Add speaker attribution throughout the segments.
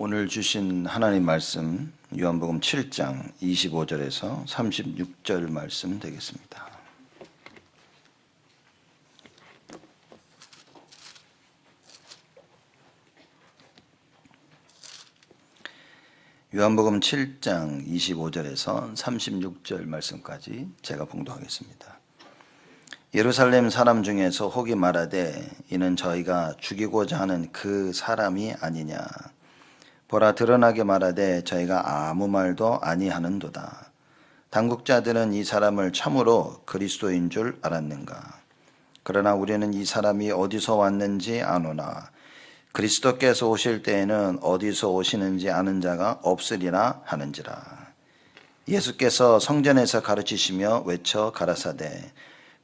Speaker 1: 오늘 주신 하나님 말씀 요한복음 7장 25절에서 36절 말씀 되겠습니다. 요한복음 7장 25절에서 36절 말씀까지 제가 봉독하겠습니다. 예루살렘 사람 중에서 혹이 말하되 이는 저희가 죽이고자 하는 그 사람이 아니냐. 보라 드러나게 말하되 저희가 아무 말도 아니하는도다. 당국자들은 이 사람을 참으로 그리스도인 줄 알았는가. 그러나 우리는 이 사람이 어디서 왔는지 아노나 그리스도께서 오실 때에는 어디서 오시는지 아는 자가 없으리라 하는지라. 예수께서 성전에서 가르치시며 외쳐 가라사대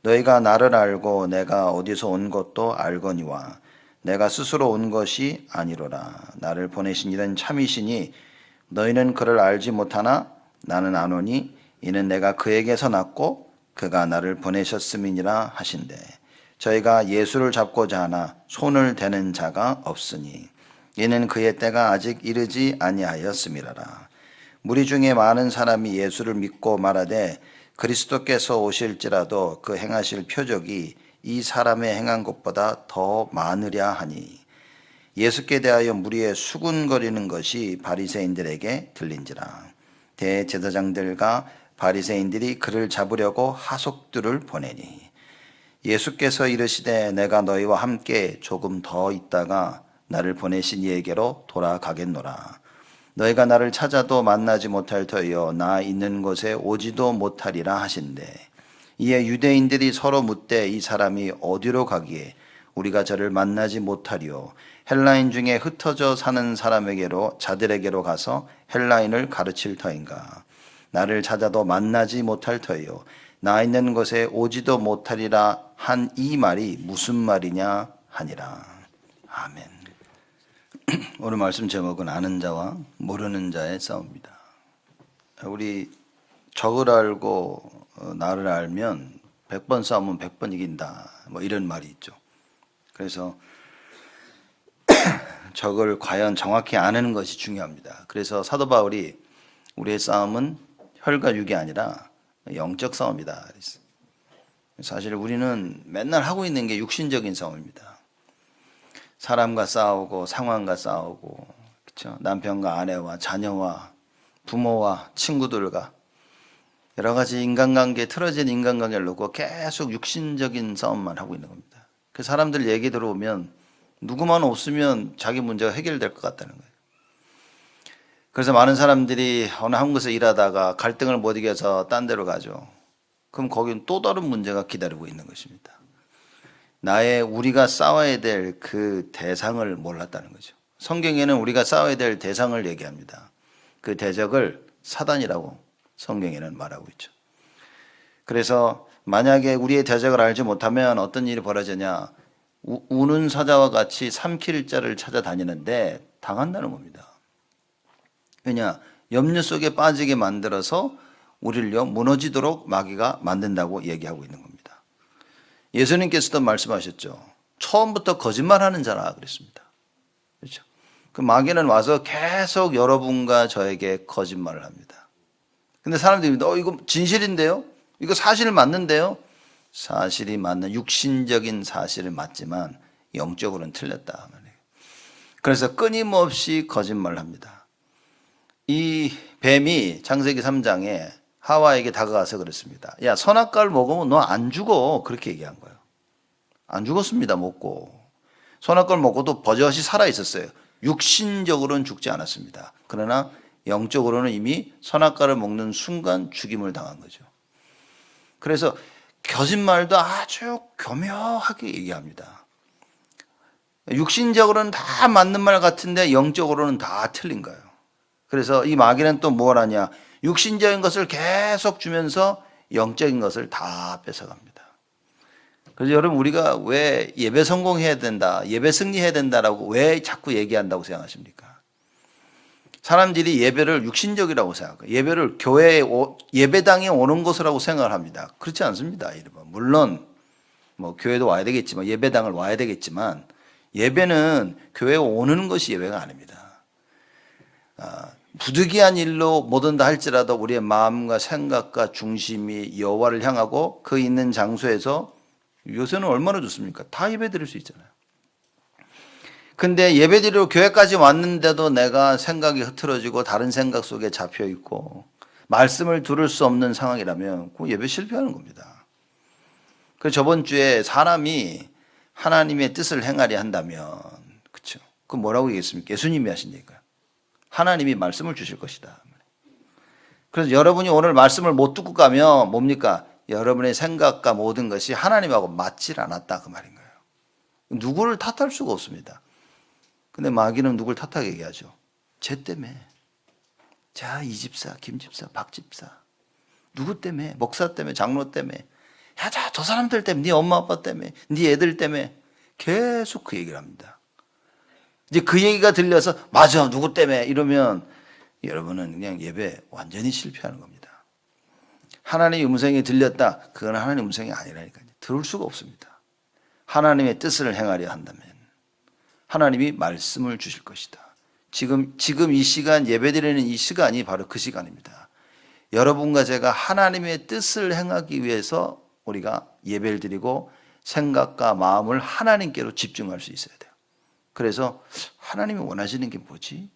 Speaker 1: 너희가 나를 알고 내가 어디서 온 것도 알거니와 내가 스스로 온 것이 아니로라. 나를 보내신 이는 참이시니 너희는 그를 알지 못하나 나는 아노니 이는 내가 그에게서 났고 그가 나를 보내셨음이니라 하신대. 저희가 예수를 잡고자 하나 손을 대는 자가 없으니 이는 그의 때가 아직 이르지 아니하였음이라라. 무리 중에 많은 사람이 예수를 믿고 말하되 그리스도께서 오실지라도 그 행하실 표적이 이 사람의 행한 것보다 더 많으랴 하니 예수께 대하여 무리의 수군거리는 것이 바리새인들에게 들린지라. 대제사장들과 바리새인들이 그를 잡으려고 하속들을 보내니 예수께서 이르시되 내가 너희와 함께 조금 더 있다가 나를 보내신 이에게로 돌아가겠노라. 너희가 나를 찾아도 만나지 못할 터이요 나 있는 곳에 오지도 못하리라 하신대. 이에 유대인들이 서로 묻되 이 사람이 어디로 가기에 우리가 저를 만나지 못하리요. 헬라인 중에 흩어져 사는 사람에게로 자들에게로 가서 헬라인을 가르칠 터인가. 나를 찾아도 만나지 못할 터이요 나 있는 곳에 오지도 못하리라 한 이 말이 무슨 말이냐 하니라. 아멘. 오늘 말씀 제목은 아는 자와 모르는 자의 싸움입니다. 우리 적을 알고 나를 알면 100번 싸우면 100번 이긴다. 뭐 이런 말이 있죠. 그래서 적을 과연 정확히 아는 것이 중요합니다. 그래서 사도 바울이 우리의 싸움은 혈과 육이 아니라 영적 싸움이다. 사실 우리는 맨날 하고 있는 게 육신적인 싸움입니다. 사람과 싸우고 상황과 싸우고 그렇죠? 남편과 아내와 자녀와 부모와 친구들과 여러 가지 인간관계, 틀어진 인간관계를 놓고 계속 육신적인 싸움만 하고 있는 겁니다. 그 사람들 얘기 들어보면 누구만 없으면 자기 문제가 해결될 것 같다는 거예요. 그래서 많은 사람들이 어느 한 곳에서 일하다가 갈등을 못 이겨서 딴 데로 가죠. 그럼 거기는 또 다른 문제가 기다리고 있는 것입니다. 우리가 싸워야 될 그 대상을 몰랐다는 거죠. 성경에는 우리가 싸워야 될 대상을 얘기합니다. 그 대적을 사단이라고 성경에는 말하고 있죠. 그래서 만약에 우리의 대적을 알지 못하면 어떤 일이 벌어지냐. 우는 사자와 같이 삼킬 자를 찾아다니는데 당한다는 겁니다. 왜냐? 염려 속에 빠지게 만들어서 우리를 무너지도록 마귀가 만든다고 얘기하고 있는 겁니다. 예수님께서도 말씀하셨죠. 처음부터 거짓말하는 자라 그랬습니다. 그렇죠? 그 마귀는 와서 계속 여러분과 저에게 거짓말을 합니다. 근데 사람들이 이거 진실인데요? 이거 사실 맞는데요? 사실이 맞는 육신적인 사실은 맞지만 영적으로는 틀렸다. 그래서 끊임없이 거짓말을 합니다. 이 뱀이 창세기 3장에 하와에게 다가가서 그랬습니다. 야, 선악과를 먹으면 너 안 죽어. 그렇게 얘기한 거예요. 안 죽었습니다. 먹고. 선악과를 먹고도 버젓이 살아 있었어요. 육신적으로는 죽지 않았습니다. 그러나 영적으로는 이미 선악과를 먹는 순간 죽임을 당한 거죠. 그래서 거짓말도 아주 교묘하게 얘기합니다. 육신적으로는 다 맞는 말 같은데 영적으로는 다 틀린 거예요. 그래서 이 마귀는 또 뭘 하냐. 육신적인 것을 계속 주면서 영적인 것을 다 뺏어갑니다. 그래서 여러분 우리가 왜 예배 성공해야 된다, 예배 승리해야 된다라고 왜 자꾸 얘기한다고 생각하십니까? 사람들이 예배를 육신적이라고 생각해요. 예배를 교회에 예배당에 오는 것이라고 생각을 합니다. 그렇지 않습니다. 물론 뭐 교회도 와야 되겠지만 예배당을 와야 되겠지만 예배는 교회에 오는 것이 예배가 아닙니다. 부득이한 일로 못 온다 할지라도 우리의 마음과 생각과 중심이 여호와를 향하고 그 있는 장소에서 요새는 얼마나 좋습니까? 다 예배 드릴 수 있잖아요. 근데 예배 드리러 교회까지 왔는데도 내가 생각이 흐트러지고 다른 생각 속에 잡혀 있고 말씀을 들을 수 없는 상황이라면 그 예배 실패하는 겁니다. 그래서 저번 주에 사람이 하나님의 뜻을 행하려 한다면, 그렇죠? 그 뭐라고 얘기했습니까? 예수님이 하신 얘기가 하나님이 말씀을 주실 것이다. 그래서 여러분이 오늘 말씀을 못 듣고 가면 뭡니까? 여러분의 생각과 모든 것이 하나님하고 맞질 않았다 그 말인 거예요. 누구를 탓할 수가 없습니다. 근데 마귀는 누굴 탓하게 얘기하죠. 쟤 때문에. 자, 이 집사, 김 집사, 박 집사. 누구 때문에? 목사 때문에, 장로 때문에. 야, 저 사람들 때문에, 네 엄마 아빠 때문에, 네 애들 때문에 계속 그 얘기를 합니다. 이제 그 얘기가 들려서 맞아, 누구 때문에 이러면 여러분은 그냥 예배 완전히 실패하는 겁니다. 하나님의 음성이 들렸다. 그건 하나님의 음성이 아니라니까요. 들을 수가 없습니다. 하나님의 뜻을 행하려 한다면 하나님이 말씀을 주실 것이다. 지금 이 시간 예배드리는 이 시간이 바로 그 시간입니다. 여러분과 제가 하나님의 뜻을 행하기 위해서 우리가 예배를 드리고 생각과 마음을 하나님께로 집중할 수 있어야 돼요. 그래서 하나님이 원하시는 게 뭐지?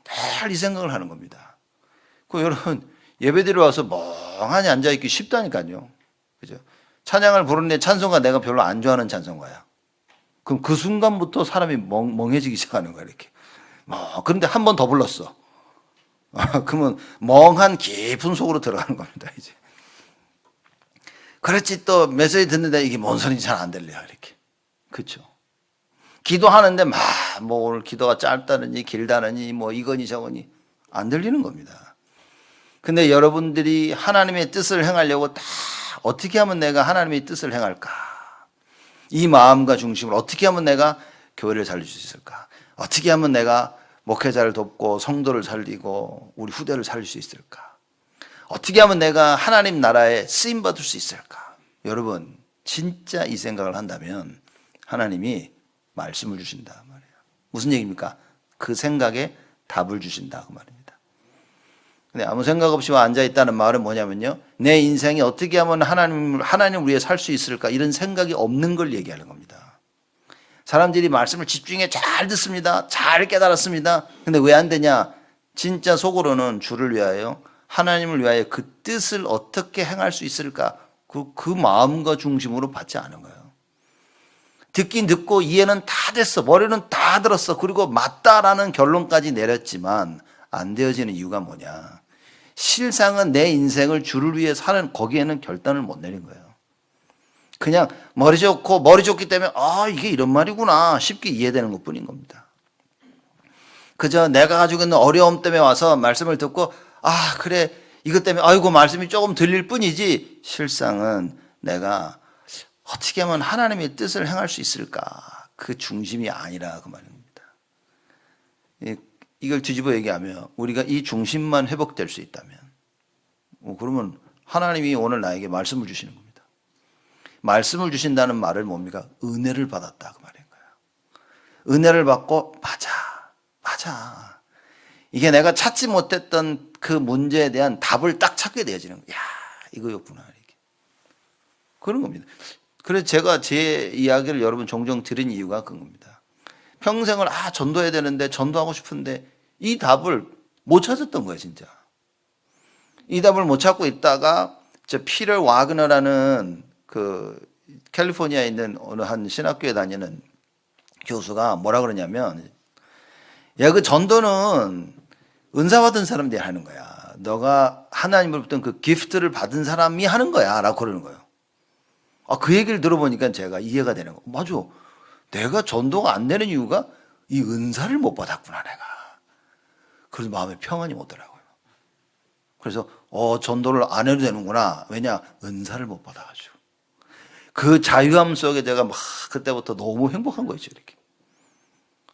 Speaker 1: 늘 이 생각을 하는 겁니다. 그 여러분 예배드리러 와서 멍하니 앉아있기 쉽다니까요. 그죠? 찬양을 부르는데 찬송가 내가 별로 안 좋아하는 찬송가야. 그럼 그 순간부터 사람이 멍해지기 시작하는 거야, 이렇게. 그런데 한 번 더 불렀어. 그러면 멍한 깊은 속으로 들어가는 겁니다, 이제. 그렇지, 또 메시지 듣는데 이게 뭔 소리인지 잘 안 들려요, 이렇게. 그렇죠. 기도하는데 뭐 오늘 기도가 짧다느니 길다느니 뭐 이거니 저거니 안 들리는 겁니다. 근데 여러분들이 하나님의 뜻을 행하려고 다 어떻게 하면 내가 하나님의 뜻을 행할까? 이 마음과 중심을 어떻게 하면 내가 교회를 살릴 수 있을까? 어떻게 하면 내가 목회자를 돕고 성도를 살리고 우리 후대를 살릴 수 있을까? 어떻게 하면 내가 하나님 나라에 쓰임 받을 수 있을까? 여러분 진짜 이 생각을 한다면 하나님이 말씀을 주신다 말이에요. 무슨 얘기입니까? 그 생각에 답을 주신다 그 말입니다. 근데 아무 생각 없이 앉아 있다는 말은 뭐냐면요, 내 인생이 어떻게 하면 하나님을 위해 살 수 있을까 이런 생각이 없는 걸 얘기하는 겁니다. 사람들이 말씀을 집중해 잘 듣습니다. 잘 깨달았습니다. 근데 왜 안 되냐? 진짜 속으로는 주를 위하여 하나님을 위하여 그 뜻을 어떻게 행할 수 있을까? 그 마음과 중심으로 받지 않은 거예요. 듣긴 듣고 이해는 다 됐어. 머리는 다 들었어. 그리고 맞다라는 결론까지 내렸지만 안 되어지는 이유가 뭐냐? 실상은 내 인생을 주를 위해 사는 거기에는 결단을 못 내린 거예요. 그냥 머리 좋기 때문에 이게 이런 말이구나 쉽게 이해되는 것뿐인 겁니다. 그저 내가 가지고 있는 어려움 때문에 와서 말씀을 듣고 그래 이것 때문에 아이고 말씀이 조금 들릴 뿐이지 실상은 내가 어떻게 하면 하나님의 뜻을 행할 수 있을까? 그 중심이 아니라 그 말입니다. 이걸 뒤집어 얘기하면 우리가 이 중심만 회복될 수 있다면 그러면 하나님이 오늘 나에게 말씀을 주시는 겁니다. 말씀을 주신다는 말을 뭡니까? 은혜를 받았다 그 말인 거예요. 은혜를 받고 맞아. 이게 내가 찾지 못했던 그 문제에 대한 답을 딱 찾게 되어지는 거예요. 이거였구나 이렇게. 그런 겁니다. 그래서 제가 제 이야기를 여러분 종종 들은 이유가 그겁니다. 평생을 전도해야 되는데 전도하고 싶은데 이 답을 못 찾았던 거예요, 진짜. 이 답을 못 찾고 있다가 피터 와그너라는 그 캘리포니아에 있는 어느 한 신학교에 다니는 교수가 뭐라 그러냐면 그 전도는 은사 받은 사람들이 하는 거야. 너가 하나님으로부터 그 기프트를 받은 사람이 하는 거야 라고 그러는 거예요. 그 얘기를 들어보니까 제가 이해가 되는 거. 맞아. 내가 전도가 안 되는 이유가 이 은사를 못 받았구나 내가. 그래서 마음에 평안이 오더라고요. 그래서 전도를 안 해도 되는구나. 왜냐? 은사를 못 받아가지고. 그 자유함 속에 제가 막 그때부터 너무 행복한 거였죠. 이렇게.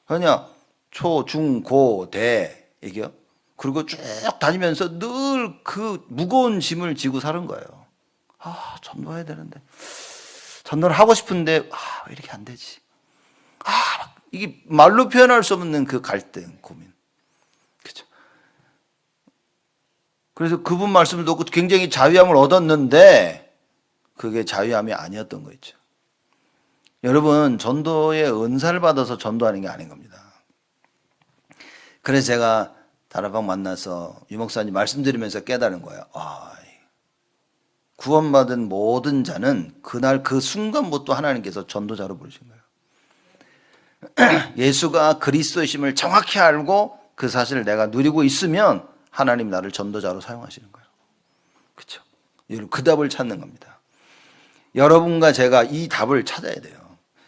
Speaker 1: 그냥 초, 중, 고, 대 이게요. 그리고 쭉 다니면서 늘 그 무거운 짐을 지고 사는 거예요. 전도해야 되는데 전도를 하고 싶은데 왜 이렇게 안 되지? 이게 말로 표현할 수 없는 그 갈등, 고민. 그죠? 그래서 그분 말씀을 듣고 굉장히 자유함을 얻었는데 그게 자유함이 아니었던 거 있죠. 여러분, 전도의 은사를 받아서 전도하는 게 아닌 겁니다. 그래서 제가 다락방 만나서 유 목사님 말씀드리면서 깨달은 거예요. 구원받은 모든 자는 그날 그 순간부터 하나님께서 전도자로 부르신 거예요. 예수가 그리스도이심을 정확히 알고 그 사실을 내가 누리고 있으면 하나님 나를 전도자로 사용하시는 거예요. 그렇죠? 여러분, 그 답을 찾는 겁니다. 여러분과 제가 이 답을 찾아야 돼요.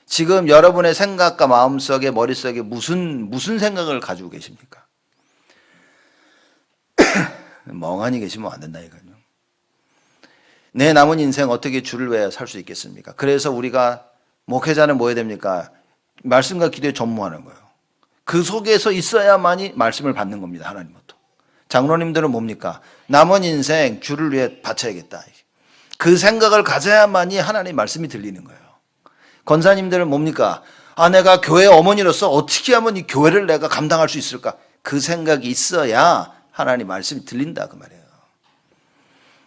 Speaker 1: 지금 여러분의 생각과 마음속에 머릿속에 무슨 생각을 가지고 계십니까? 멍하니 계시면 안 된다니까요. 내 남은 인생 어떻게 주를 위해 살 수 있겠습니까? 그래서 우리가 목회자는 뭐 해야 됩니까? 말씀과 기도에 전무하는 거예요. 그 속에서 있어야만이 말씀을 받는 겁니다. 하나님부터. 장로님들은 뭡니까? 남은 인생 주를 위해 바쳐야겠다. 그 생각을 가져야만이 하나님 말씀이 들리는 거예요. 권사님들은 뭡니까? 내가 교회 어머니로서 어떻게 하면 이 교회를 내가 감당할 수 있을까? 그 생각이 있어야 하나님 말씀이 들린다 그 말이에요.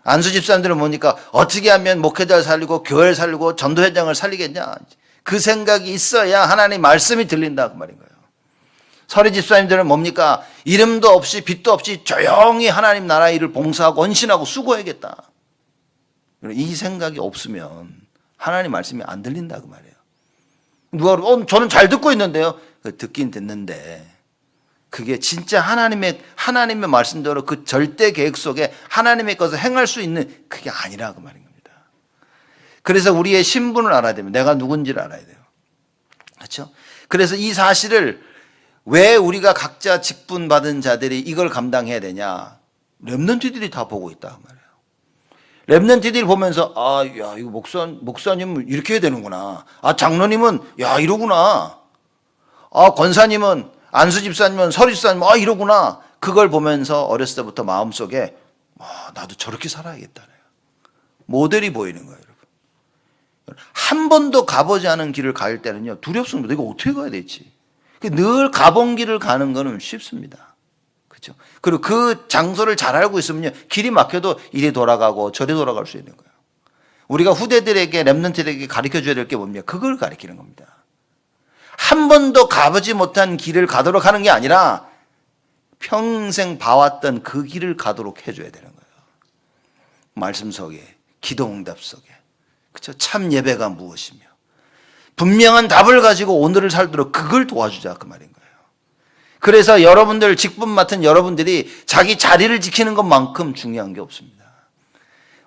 Speaker 1: 안수 집사님들은 뭡니까? 어떻게 하면 목회자를 살리고 교회를 살리고 전도회장을 살리겠냐? 그 생각이 있어야 하나님 말씀이 들린다 그 말인 거예요. 서리 집사님들은 뭡니까? 이름도 없이 빛도 없이 조용히 하나님 나라 일을 봉사하고 헌신하고 수고해야겠다. 이 생각이 없으면 하나님 말씀이 안 들린다 그 말이에요. 누가 저는 잘 듣고 있는데요. 듣긴 듣는데 그게 진짜 하나님의 말씀대로 그 절대 계획 속에 하나님의 것을 행할 수 있는 그게 아니라 그 말인 겁니다. 그래서 우리의 신분을 알아야 됩니다. 내가 누군지를 알아야 돼요. 그렇죠? 그래서 이 사실을 왜 우리가 각자 직분 받은 자들이 이걸 감당해야 되냐? 렘넌트들이 다 보고 있다 그 말이에요. 렘넌트들이 보면서 야 이거 목사님은 이렇게 해야 되는구나. 장로님은 야 이러구나. 권사님은 안수 집사님은 서리 집사님은 이러구나. 그걸 보면서 어렸을 때부터 마음속에 나도 저렇게 살아야겠다. 모델이 보이는 거예요, 여러분. 한 번도 가보지 않은 길을 갈 때는요 두렵습니다. 이거 어떻게 가야 될지. 늘 가본 길을 가는 거는 쉽습니다. 그렇죠? 그리고 그 장소를 잘 알고 있으면요 길이 막혀도 이리 돌아가고 저리 돌아갈 수 있는 거예요. 우리가 후대들에게 렘넌트들에게 가르쳐줘야 될 게 뭡니까? 그걸 가르치는 겁니다. 한 번도 가보지 못한 길을 가도록 하는 게 아니라 평생 봐왔던 그 길을 가도록 해줘야 되는 거예요. 말씀 속에, 기도 응답 속에. 그렇죠? 참 예배가 무엇이며 분명한 답을 가지고 오늘을 살도록 그걸 도와주자 그 말인 거예요. 그래서 여러분들 직분 맡은 여러분들이 자기 자리를 지키는 것만큼 중요한 게 없습니다.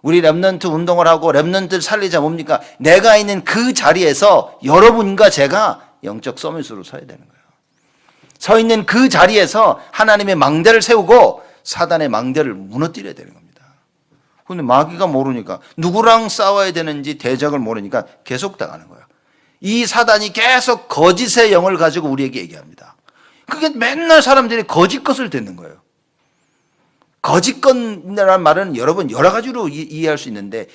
Speaker 1: 우리 렘넌트 운동을 하고 렘넌트를 살리자 뭡니까? 내가 있는 그 자리에서 여러분과 제가 영적 서밋으로 서야 되는 거예요. 서 있는 그 자리에서 하나님의 망대를 세우고 사단의 망대를 무너뜨려야 되는 겁니다. 그런데 마귀가 모르니까 누구랑 싸워야 되는지 대적을 모르니까 계속 당하는 거예요. 이 사단이 계속 거짓의 영을 가지고 우리에게 얘기합니다. 그게 맨날 사람들이 거짓 것을 듣는 거예요. 거짓 것이라는 말은 여러분 여러 가지로 이해할 수 있는데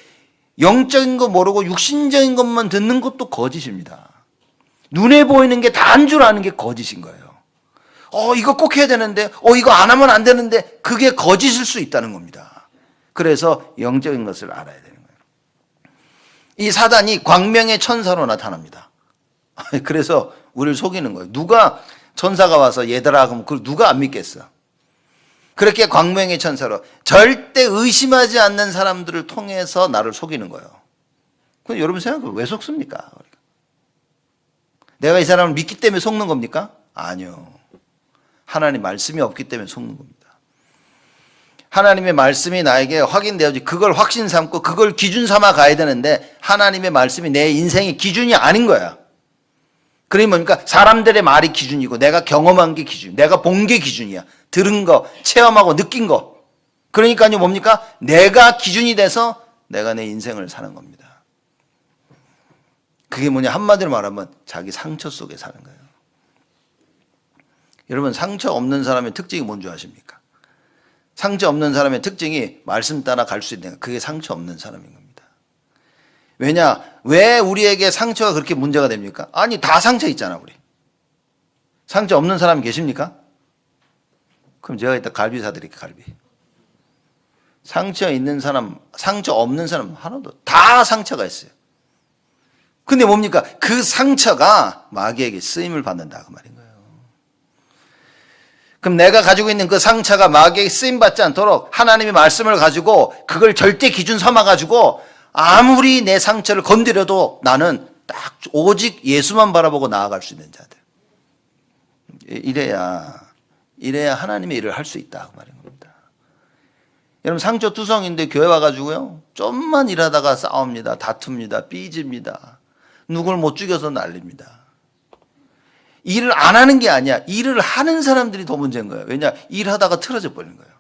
Speaker 1: 영적인 거 모르고 육신적인 것만 듣는 것도 거짓입니다. 눈에 보이는 게 다 한 줄 아는 게 거짓인 거예요. 이거 꼭 해야 되는데, 이거 안 하면 안 되는데, 그게 거짓일 수 있다는 겁니다. 그래서 영적인 것을 알아야 되는 거예요. 이 사단이 광명의 천사로 나타납니다. 그래서 우리를 속이는 거예요. 누가 천사가 와서 얘들아 그럼 그걸 누가 안 믿겠어? 그렇게 광명의 천사로 절대 의심하지 않는 사람들을 통해서 나를 속이는 거예요. 근데 여러분 생각해 왜 속습니까? 내가 이 사람을 믿기 때문에 속는 겁니까? 아니요. 하나님 말씀이 없기 때문에 속는 겁니다. 하나님의 말씀이 나에게 확인되어지 그걸 확신 삼고 그걸 기준 삼아 가야 되는데 하나님의 말씀이 내 인생의 기준이 아닌 거야. 그러니 뭡니까? 사람들의 말이 기준이고 내가 경험한 게 기준, 내가 본 게 기준이야. 들은 거, 체험하고 느낀 거. 그러니까요 뭡니까? 내가 기준이 돼서 내가 내 인생을 사는 겁니다. 그게 뭐냐? 한마디로 말하면 자기 상처 속에 사는 거예요. 여러분 상처 없는 사람의 특징이 뭔지 아십니까? 상처 없는 사람의 특징이 말씀 따라 갈 수 있는 그게 상처 없는 사람인 겁니다. 왜냐? 왜 우리에게 상처가 그렇게 문제가 됩니까? 아니 다 상처 있잖아 우리. 상처 없는 사람 계십니까? 그럼 제가 이따 갈비 사드릴게요, 갈비. 상처 있는 사람, 상처 없는 사람 하나도 다 상처가 있어요. 근데 뭡니까? 그 상처가 마귀에게 쓰임을 받는다 그 말인 거예요. 그럼 내가 가지고 있는 그 상처가 마귀에게 쓰임 받지 않도록 하나님의 말씀을 가지고 그걸 절대 기준 삼아 가지고 아무리 내 상처를 건드려도 나는 딱 오직 예수만 바라보고 나아갈 수 있는 자들. 이래야 하나님의 일을 할 수 있다 그 말인 겁니다. 여러분 상처 투성인데 교회 와가지고요 좀만 일하다가 싸웁니다, 다툽니다, 삐집니다, 누굴 못 죽여서 난립니다. 일을 안 하는 게 아니야. 일을 하는 사람들이 더 문제인 거예요. 왜냐? 일하다가 틀어져 버리는 거예요.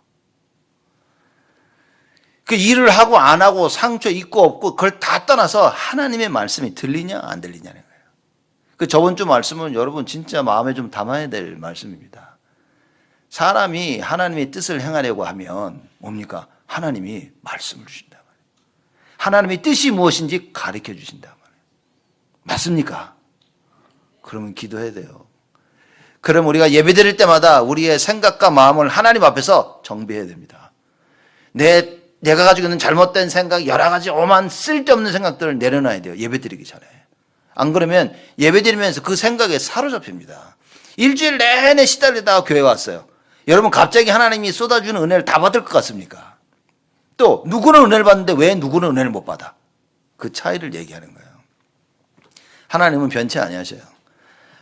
Speaker 1: 그 일을 하고 안 하고 상처 있고 없고 그걸 다 떠나서 하나님의 말씀이 들리냐 안 들리냐는 거예요. 그 저번 주 말씀은 여러분 진짜 마음에 좀 담아야 될 말씀입니다. 사람이 하나님의 뜻을 행하려고 하면 뭡니까? 하나님이 말씀을 주신다 말이에요. 하나님의 뜻이 무엇인지 가르쳐 주신다 말이에요. 맞습니까? 그러면 기도해야 돼요. 그럼 우리가 예배드릴 때마다 우리의 생각과 마음을 하나님 앞에서 정비해야 됩니다. 내가 가지고 있는 잘못된 생각, 여러 가지 오만 쓸데없는 생각들을 내려놔야 돼요. 예배드리기 전에. 안 그러면 예배드리면서 그 생각에 사로잡힙니다. 일주일 내내 시달리다가 교회 왔어요. 여러분 갑자기 하나님이 쏟아주는 은혜를 다 받을 것 같습니까? 또 누구는 은혜를 받는데 왜 누구는 은혜를 못 받아? 그 차이를 얘기하는 거예요. 하나님은 변치 아니하셔요.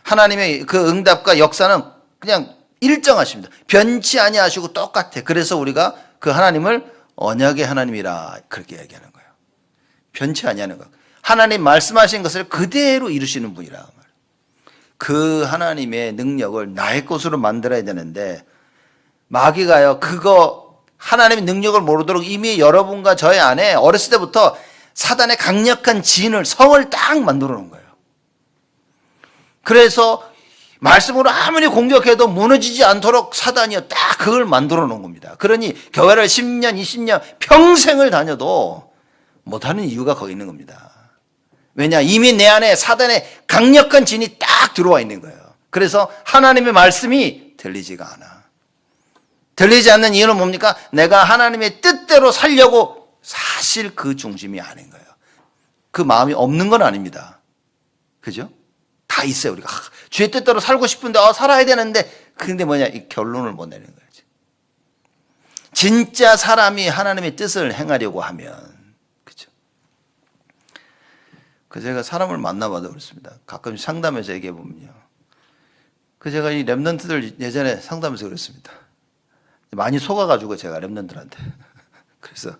Speaker 1: 하나님의 그 응답과 역사는 그냥 일정하십니다. 변치 아니하시고 똑같아. 그래서 우리가 그 하나님을 언약의 하나님이라 그렇게 얘기하는 거예요. 변치 아니하는 것. 하나님 말씀하신 것을 그대로 이루시는 분이라. 그 하나님의 능력을 나의 것으로 만들어야 되는데 마귀가요 그거 하나님의 능력을 모르도록 이미 여러분과 저의 안에 어렸을 때부터 사단의 강력한 진을 성을 딱 만들어 놓은 거예요. 그래서 말씀으로 아무리 공격해도 무너지지 않도록 사단이요 딱 그걸 만들어 놓은 겁니다. 그러니 교회를 10년 20년 평생을 다녀도 못하는 이유가 거기 있는 겁니다. 왜냐? 이미 내 안에 사단의 강력한 진이 딱 들어와 있는 거예요. 그래서 하나님의 말씀이 들리지가 않아. 들리지 않는 이유는 뭡니까? 내가 하나님의 뜻대로 살려고 사실 그 중심이 아닌 거예요. 그 마음이 없는 건 아닙니다. 그죠? 다 있어요. 우리가 주의 뜻대로 살고 싶은데 살아야 되는데 근데 뭐냐? 이 결론을 못 내는 거지. 진짜 사람이 하나님의 뜻을 행하려고 하면 그죠? 그 제가 사람을 만나봐도 그렇습니다. 가끔 상담에서 얘기해 보면요. 그 제가 이 랩런트들 예전에 상담에서 그랬습니다. 많이 속아가지고 제가 랩런트들한테 그래서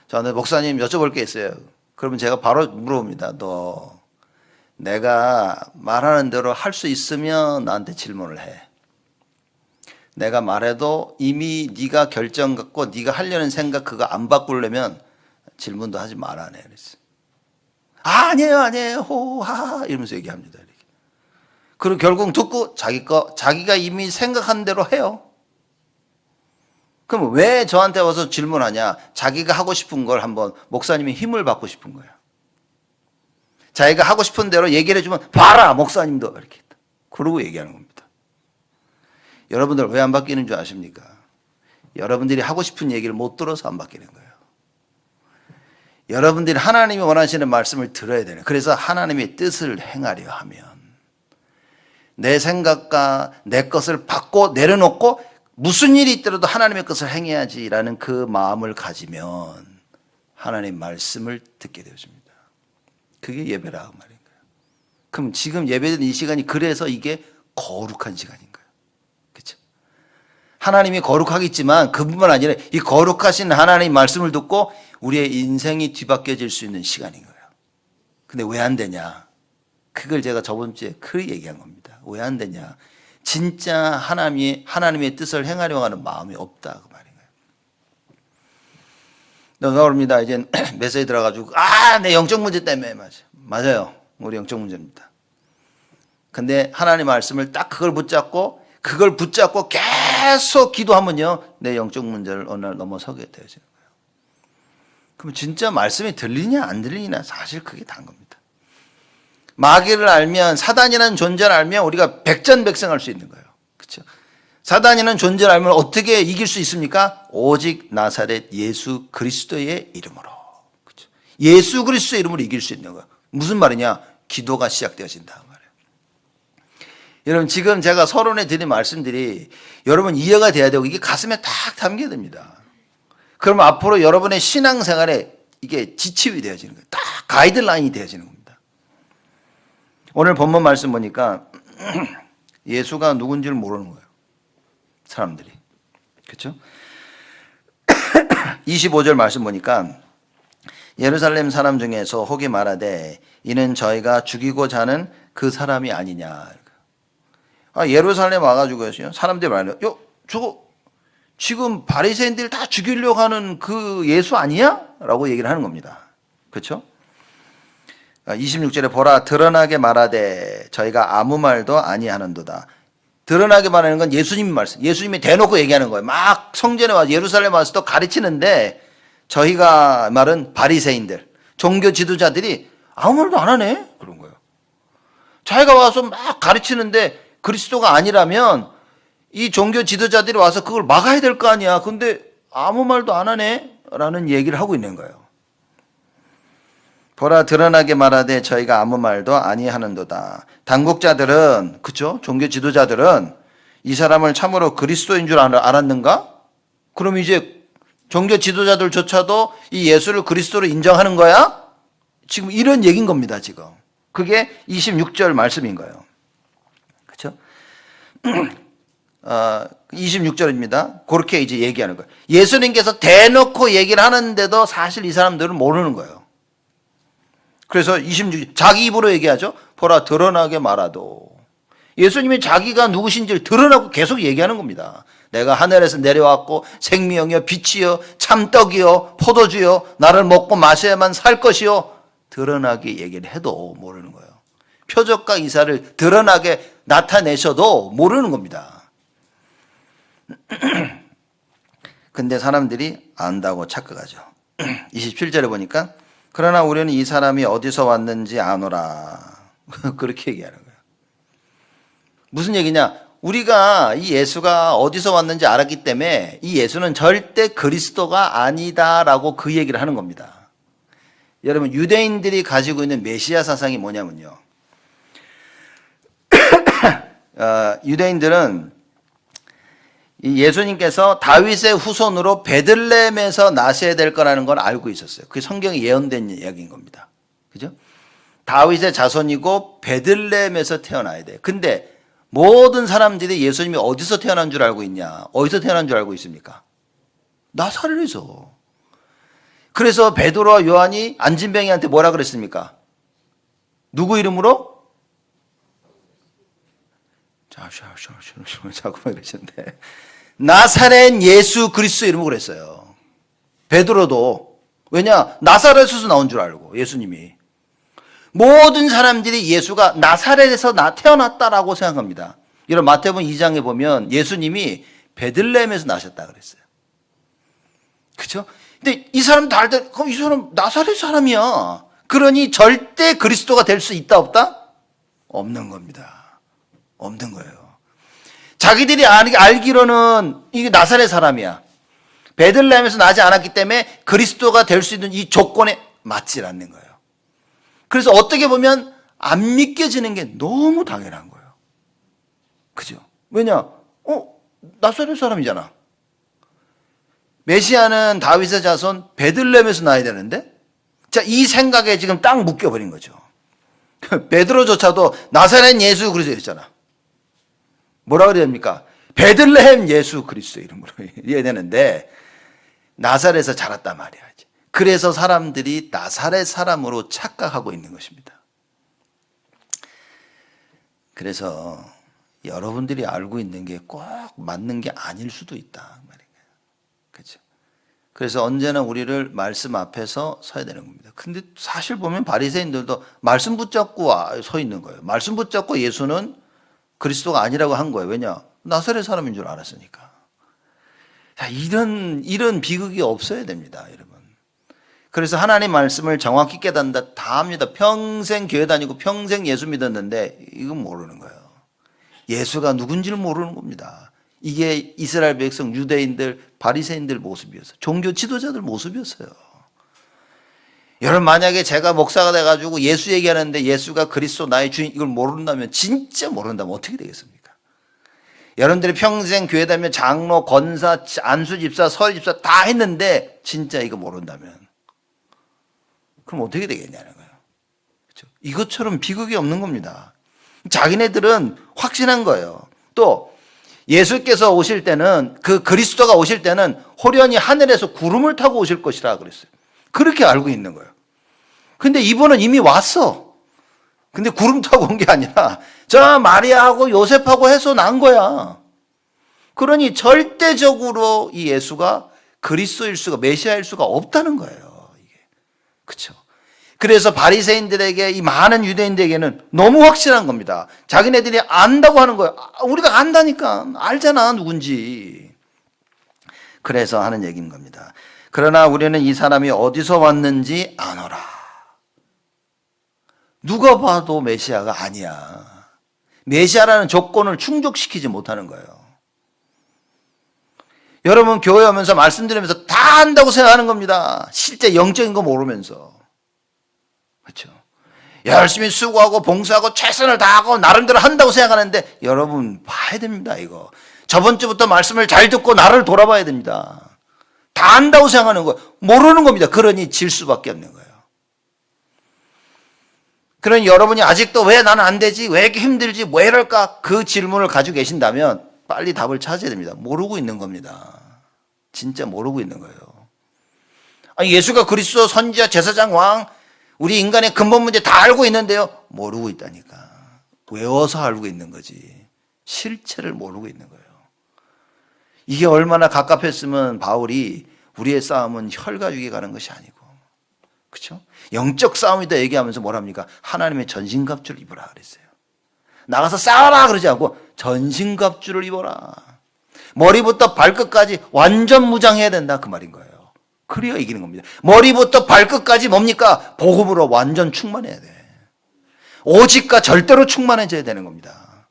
Speaker 1: 저한테 목사님 여쭤볼 게 있어요. 그러면 제가 바로 물어봅니다. 너 내가 말하는 대로 할 수 있으면 나한테 질문을 해. 내가 말해도 이미 네가 결정 갖고 네가 하려는 생각 그거 안 바꾸려면 질문도 하지 말아. 그랬어요. 아니에요 호하 이러면서 얘기합니다. 이렇게. 그리고 결국 듣고 자기가 이미 생각한 대로 해요. 그럼 왜 저한테 와서 질문하냐? 자기가 하고 싶은 걸 한번 목사님이 힘을 받고 싶은 거예요. 자기가 하고 싶은 대로 얘기를 해주면 봐라 목사님도 이렇게 그러고 얘기하는 겁니다. 여러분들 왜 안 바뀌는 줄 아십니까? 여러분들이 하고 싶은 얘기를 못 들어서 안 바뀌는 거예요. 여러분들이 하나님이 원하시는 말씀을 들어야 되는. 그래서 하나님의 뜻을 행하려 하면 내 생각과 내 것을 받고 내려놓고 무슨 일이 있더라도 하나님의 것을 행해야지라는 그 마음을 가지면 하나님 말씀을 듣게 되어집니다. 그게 예배라 그 말인 거예요. 그럼 지금 예배드리는 이 시간이 그래서 이게 거룩한 시간인 거예요. 그렇죠? 하나님이 거룩하겠지만 그뿐만 아니라 이 거룩하신 하나님 말씀을 듣고 우리의 인생이 뒤바뀌어질 수 있는 시간인 거예요. 근데 왜 안 되냐? 그걸 제가 저번 주에 크게 얘기한 겁니다. 왜 안 되냐? 진짜 하나님의 뜻을 행하려고 하는 마음이 없다 그 말인 거예요. 너가 그럽니다. 이제 메시지 들어가지고 내 영적 문제 때문에 맞아요. 우리 영적 문제입니다. 근데 하나님 말씀을 딱 그걸 붙잡고 계속 기도하면요 내 영적 문제를 어느 날 넘어서게 되어지는 거예요. 그럼 진짜 말씀이 들리냐 안 들리냐 사실 그게 다인 겁니다. 마귀를 알면 사단이라는 존재를 알면 우리가 백전백승할 수 있는 거예요. 그렇죠? 사단이라는 존재를 알면 어떻게 이길 수 있습니까? 오직 나사렛 예수 그리스도의 이름으로. 그렇죠? 예수 그리스도의 이름으로 이길 수 있는 거예요. 무슨 말이냐? 기도가 시작되어진다 말이에요. 여러분, 지금 제가 서론에 드린 말씀들이 여러분 이해가 돼야 되고 이게 가슴에 딱 담겨야 됩니다. 그러면 앞으로 여러분의 신앙생활에 이게 지침이 되어지는 거예요. 딱 가이드라인이 되어지는 겁니다. 오늘 본문 말씀 보니까 예수가 누군지를 모르는 거예요. 사람들이. 그렇죠? 25절 말씀 보니까 예루살렘 사람 중에서 혹이 말하되 이는 저희가 죽이고자 하는 그 사람이 아니냐. 예루살렘 와가지고 사람들이 말해요. 저거 지금 바리새인들 다 죽이려고 하는 그 예수 아니야? 라고 얘기를 하는 겁니다. 그렇죠? 26절에 보라 드러나게 말하되 저희가 아무 말도 아니하는도다. 드러나게 말하는 건 예수님 말씀. 예수님이 대놓고 얘기하는 거예요. 막 성전에 와서 예루살렘 와서 또 가르치는데 저희가 말은 바리새인들, 종교 지도자들이 아무 말도 안 하네. 그런 거예요. 자기가 와서 막 가르치는데 그리스도가 아니라면 이 종교 지도자들이 와서 그걸 막아야 될 거 아니야. 근데 아무 말도 안 하네. 라는 얘기를 하고 있는 거예요. 보라 드러나게 말하되 저희가 아무 말도 아니하는도다. 당국자들은, 그쵸? 종교 지도자들은 이 사람을 참으로 그리스도인 줄 알았는가? 그럼 이제 종교 지도자들조차도 이 예수를 그리스도로 인정하는 거야? 지금 이런 얘기인 겁니다, 지금. 그게 26절 말씀인 거예요. 그쵸? 26절입니다. 그렇게 이제 얘기하는 거예요. 예수님께서 대놓고 얘기를 하는데도 사실 이 사람들은 모르는 거예요. 그래서 26절, 자기 입으로 얘기하죠. 보라 드러나게 말하도. 예수님이 자기가 누구신지를 드러나고 계속 얘기하는 겁니다. 내가 하늘에서 내려왔고 생명이여 빛이여 참떡이여 포도주여 나를 먹고 마셔야만 살 것이요. 드러나게 얘기를 해도 모르는 거예요. 표적과 이사를 드러나게 나타내셔도 모르는 겁니다. 근데 사람들이 안다고 착각하죠. 27절에 보니까 그러나 우리는 이 사람이 어디서 왔는지 아노라. 그렇게 얘기하는 거예요. 무슨 얘기냐? 우리가 이 예수가 어디서 왔는지 알았기 때문에 이 예수는 절대 그리스도가 아니다라고 그 얘기를 하는 겁니다. 여러분, 유대인들이 가지고 있는 메시아 사상이 뭐냐면요. 유대인들은 이 예수님께서 다윗의 후손으로 베들레헴에서 나셔야 될 거라는 걸 알고 있었어요. 그게 성경에 예언된 이야기인 겁니다. 그죠? 다윗의 자손이고 베들레헴에서 태어나야 돼. 근데 모든 사람들이 예수님이 어디서 태어난 줄 알고 있냐? 어디서 태어난 줄 알고 있습니까? 나사렛에서. 그래서 베드로와 요한이 안진뱅이한테 뭐라 그랬습니까? 누구 이름으로? 자꾸만 그러시는데 나사렛 예수 그리스도 이름으로 그랬어요. 베드로도. 왜냐? 나사렛에서 나온 줄 알고 예수님이. 모든 사람들이 예수가 나사렛에서 태어났다라고 생각합니다. 여러분 마태복음 2장에 보면 예수님이 베들레헴에서 나셨다 그랬어요. 그렇죠? 근데 이 사람 다 알 때 그럼 이 사람 나사렛 사람이야. 그러니 절대 그리스도가 될 수 있다 없다? 없는 겁니다. 없는 거예요. 자기들이 알기로는 이게 나사렛 사람이야. 베들레헴에서 나지 않았기 때문에 그리스도가 될 수 있는 이 조건에 맞질 않는 거예요. 그래서 어떻게 보면 안 믿겨지는 게 너무 당연한 거예요. 그죠? 왜냐? 나사렛 사람이잖아. 메시아는 다윗의 자손 베들레헴에서 나야 되는데? 자, 이 생각에 지금 딱 묶여버린 거죠. 베드로조차도 나사렛 예수 그리스도 했잖아. 뭐라 그래야 됩니까? 베들레헴 예수 그리스도 이름으로 해야 되는데 나사렛에서 자랐단 말이야. 그래서 사람들이 나사렛 사람으로 착각하고 있는 것입니다. 그래서 여러분들이 알고 있는 게 꼭 맞는 게 아닐 수도 있다 말이에요. 그렇죠? 그래서 언제나 우리를 말씀 앞에서 서야 되는 겁니다. 근데 사실 보면 바리새인들도 말씀 붙잡고 서 있는 거예요. 말씀 붙잡고 예수는 그리스도가 아니라고 한 거예요. 왜냐? 나사렛 사람인 줄 알았으니까. 자, 이런 비극이 없어야 됩니다, 여러분. 그래서 하나님 말씀을 정확히 깨닫는다 다 합니다. 평생 교회 다니고 평생 예수 믿었는데 이건 모르는 거예요. 예수가 누군지를 모르는 겁니다. 이게 이스라엘 백성, 유대인들, 바리새인들 모습이었어요. 종교 지도자들 모습이었어요. 여러분, 만약에 제가 목사가 돼가지고 예수 얘기하는데 예수가 그리스도 나의 주인 이걸 모른다면, 진짜 모른다면 어떻게 되겠습니까? 여러분들이 평생 교회 다니면 장로, 권사, 안수집사, 서리집사 다 했는데 진짜 이거 모른다면 그럼 어떻게 되겠냐는 거예요. 그렇죠? 이것처럼 비극이 없는 겁니다. 자기네들은 확신한 거예요. 또 예수께서 오실 때는, 그 그리스도가 오실 때는 호련히 하늘에서 구름을 타고 오실 것이라 그랬어요. 그렇게 알고 있는 거예요. 근데 이분은 이미 왔어. 근데 구름 타고 온 게 아니라 저 마리아하고 요셉하고 해서 난 거야. 그러니 절대적으로 이 예수가 그리스도일 수가, 메시아일 수가 없다는 거예요. 이게. 그렇죠? 그래서 바리새인들에게, 이 많은 유대인들에게는 너무 확실한 겁니다. 자기네들이 안다고 하는 거예요. 우리가 안다니까. 알잖아, 누군지. 그래서 하는 얘기인 겁니다. 그러나 우리는 이 사람이 어디서 왔는지 아노라. 누가 봐도 메시아가 아니야. 메시아라는 조건을 충족시키지 못하는 거예요. 여러분, 교회 오면서 말씀드리면서 다 안다고 생각하는 겁니다. 실제 영적인 거 모르면서. 그렇죠? 열심히 수고하고 봉사하고 최선을 다하고 나름대로 한다고 생각하는데, 여러분 봐야 됩니다. 이거 저번 주부터 말씀을 잘 듣고 나를 돌아봐야 됩니다. 다 안다고 생각하는 거 모르는 겁니다. 그러니 질 수밖에 없는 거예요. 그러니 여러분이 아직도 왜 나는 안 되지, 왜 이렇게 힘들지, 왜 이럴까, 그 질문을 가지고 계신다면 빨리 답을 찾아야 됩니다. 모르고 있는 겁니다. 진짜 모르고 있는 거예요. 아니, 예수가 그리스도, 선지자, 제사장, 왕, 우리 인간의 근본 문제 다 알고 있는데요, 모르고 있다니까. 외워서 알고 있는 거지 실체를 모르고 있는 거예요. 이게 얼마나 갑갑했으면 바울이 우리의 싸움은 혈과 육에 가는 것이 아니고, 그렇죠? 영적 싸움이다 얘기하면서 뭐랍니까? 하나님의 전신갑주를 입어라 그랬어요. 나가서 싸워라 그러지 않고 전신갑주를 입어라. 머리부터 발끝까지 완전 무장해야 된다, 그 말인 거예요. 그래야 이기는 겁니다. 머리부터 발끝까지 뭡니까? 복음으로 완전 충만해야 돼. 오직과 절대로 충만해져야 되는 겁니다.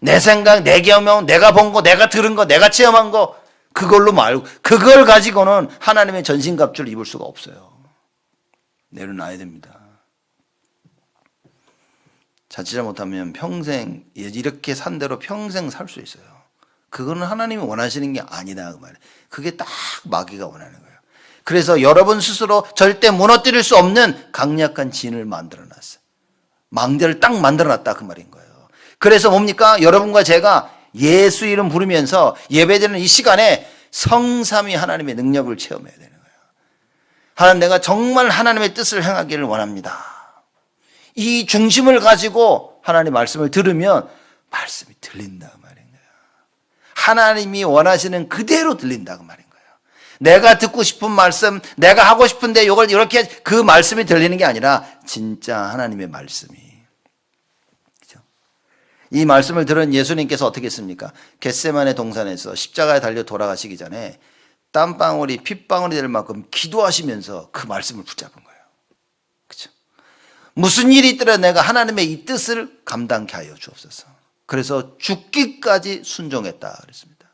Speaker 1: 내 생각, 내 경험, 내가 본 거, 내가 들은 거, 내가 체험한 거, 그걸로 말고, 그걸 가지고는 하나님의 전신갑주를 입을 수가 없어요. 내려놔야 됩니다. 자칫 잘못하면 평생, 이렇게 산 대로 평생 살 수 있어요. 그거는 하나님이 원하시는 게 아니다, 그 말이에요. 그게 딱 마귀가 원하는 거예요. 그래서 여러분 스스로 절대 무너뜨릴 수 없는 강력한 진을 만들어놨어요. 망대를 딱 만들어놨다, 그 말인 거예요. 그래서 뭡니까? 여러분과 제가 예수 이름 부르면서 예배드리는 이 시간에 성삼위 하나님의 능력을 체험해야 되는 거예요. 하나님, 내가 정말 하나님의 뜻을 행하기를 원합니다. 이 중심을 가지고 하나님의 말씀을 들으면 말씀이 들린다, 그 말인 거예요. 하나님이 원하시는 그대로 들린다, 그 말인 거예요. 내가 듣고 싶은 말씀, 내가 하고 싶은데 이걸 이렇게, 그 말씀이 들리는 게 아니라 진짜 하나님의 말씀이. 그렇죠? 이 말씀을 들은 예수님께서 어떻게 했습니까? 겟세마네 동산에서 십자가에 달려 돌아가시기 전에 땀방울이 핏방울이 될 만큼 기도하시면서 그 말씀을 붙잡은 거예요. 그렇죠? 무슨 일이 있더라도 내가 하나님의 이 뜻을 감당케 하여 주옵소서. 그래서 죽기까지 순종했다 그랬습니다.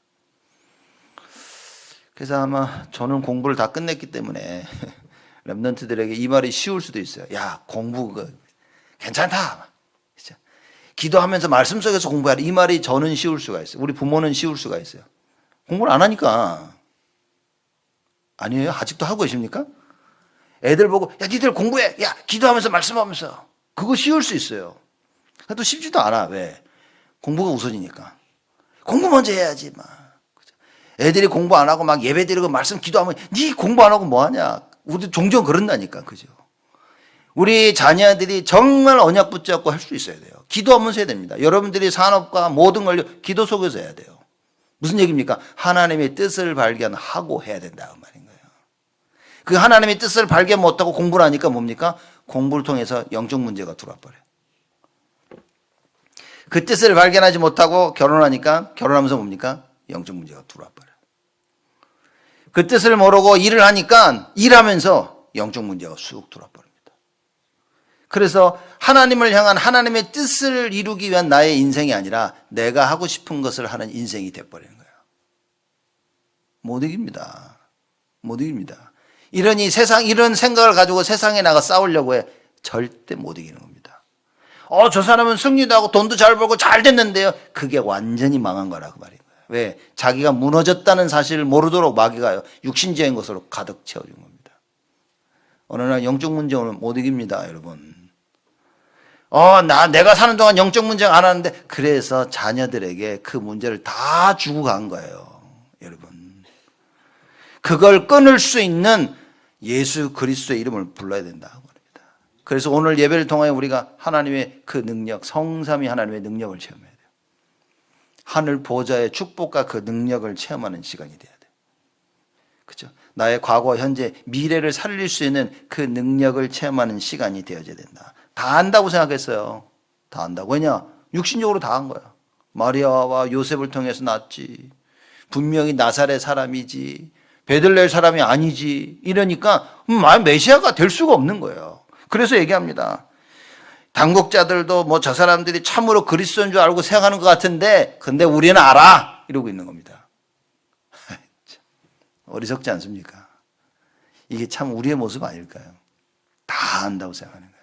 Speaker 1: 그래서 아마 저는 공부를 다 끝냈기 때문에 렘넌트들에게 이 말이 쉬울 수도 있어요. 야, 공부 괜찮다. 그렇죠? 기도하면서 말씀 속에서 공부하라. 이 말이 저는 쉬울 수가 있어요. 우리 부모는 쉬울 수가 있어요. 공부를 안 하니까. 아니에요? 아직도 하고 계십니까? 애들 보고, 야, 니들 공부해. 야, 기도하면서 말씀하면서. 그거 쉬울 수 있어요. 그래도 쉽지도 않아. 왜? 공부가 우선이니까. 공부 먼저 해야지, 막. 애들이 공부 안 하고 막 예배 드리고 말씀 기도하면 니 공부 안 하고 뭐 하냐. 우리도 종종 그런다니까. 그죠? 우리 자녀들이 정말 언약 붙잡고 할 수 있어야 돼요. 기도하면서 해야 됩니다. 여러분들이 산업과 모든 걸 기도 속에서 해야 돼요. 무슨 얘기입니까? 하나님의 뜻을 발견하고 해야 된다, 그 말인 거예요. 그 하나님의 뜻을 발견 못하고 공부를 하니까 뭡니까? 공부를 통해서 영적 문제가 들어와 버려요. 그 뜻을 발견하지 못하고 결혼하니까, 결혼하면서 뭡니까? 영적 문제가 들어와 버려요. 그 뜻을 모르고 일을 하니까 일하면서 영적 문제가 쑥 들어와 버립니다. 그래서 하나님을 향한 하나님의 뜻을 이루기 위한 나의 인생이 아니라 내가 하고 싶은 것을 하는 인생이 돼버리는 거예요. 못 이깁니다. 못 이깁니다. 이런 생각을 가지고 세상에 나가 싸우려고 해. 절대 못 이기는 겁니다. 저 사람은 승리도 하고 돈도 잘 벌고 잘 됐는데요. 그게 완전히 망한 거라고 말인 거예요. 왜? 자기가 무너졌다는 사실을 모르도록 마귀가요, 육신적인 것으로 가득 채워준 겁니다. 어느 날 영적 문제는 못 이깁니다, 여러분. 내가 사는 동안 영적 문제 안 하는데, 그래서 자녀들에게 그 문제를 다 주고 간 거예요, 여러분. 그걸 끊을 수 있는 예수 그리스도의 이름을 불러야 된다고 합니다. 그래서 오늘 예배를 통하여 우리가 하나님의 그 능력, 성삼위 하나님의 능력을 체험해야 돼요. 하늘 보좌의 축복과 그 능력을 체험하는 시간이 돼야 돼요. 그렇죠? 나의 과거, 현재, 미래를 살릴 수 있는 그 능력을 체험하는 시간이 되어져야 된다. 다 안다고 생각했어요. 다 안다고. 왜냐? 육신적으로 다 한 거야. 마리아와 요셉을 통해서 낳았지. 분명히 나사렛 사람이지. 베들레헴 사람이 아니지. 이러니까 메시아가 될 수가 없는 거예요. 그래서 얘기합니다. 당국자들도 저 사람들이 참으로 그리스도인 줄 알고 생각하는 것 같은데, 근데 우리는 알아. 이러고 있는 겁니다. 어리석지 않습니까? 이게 참 우리의 모습 아닐까요? 다 안다고 생각하는 거예요.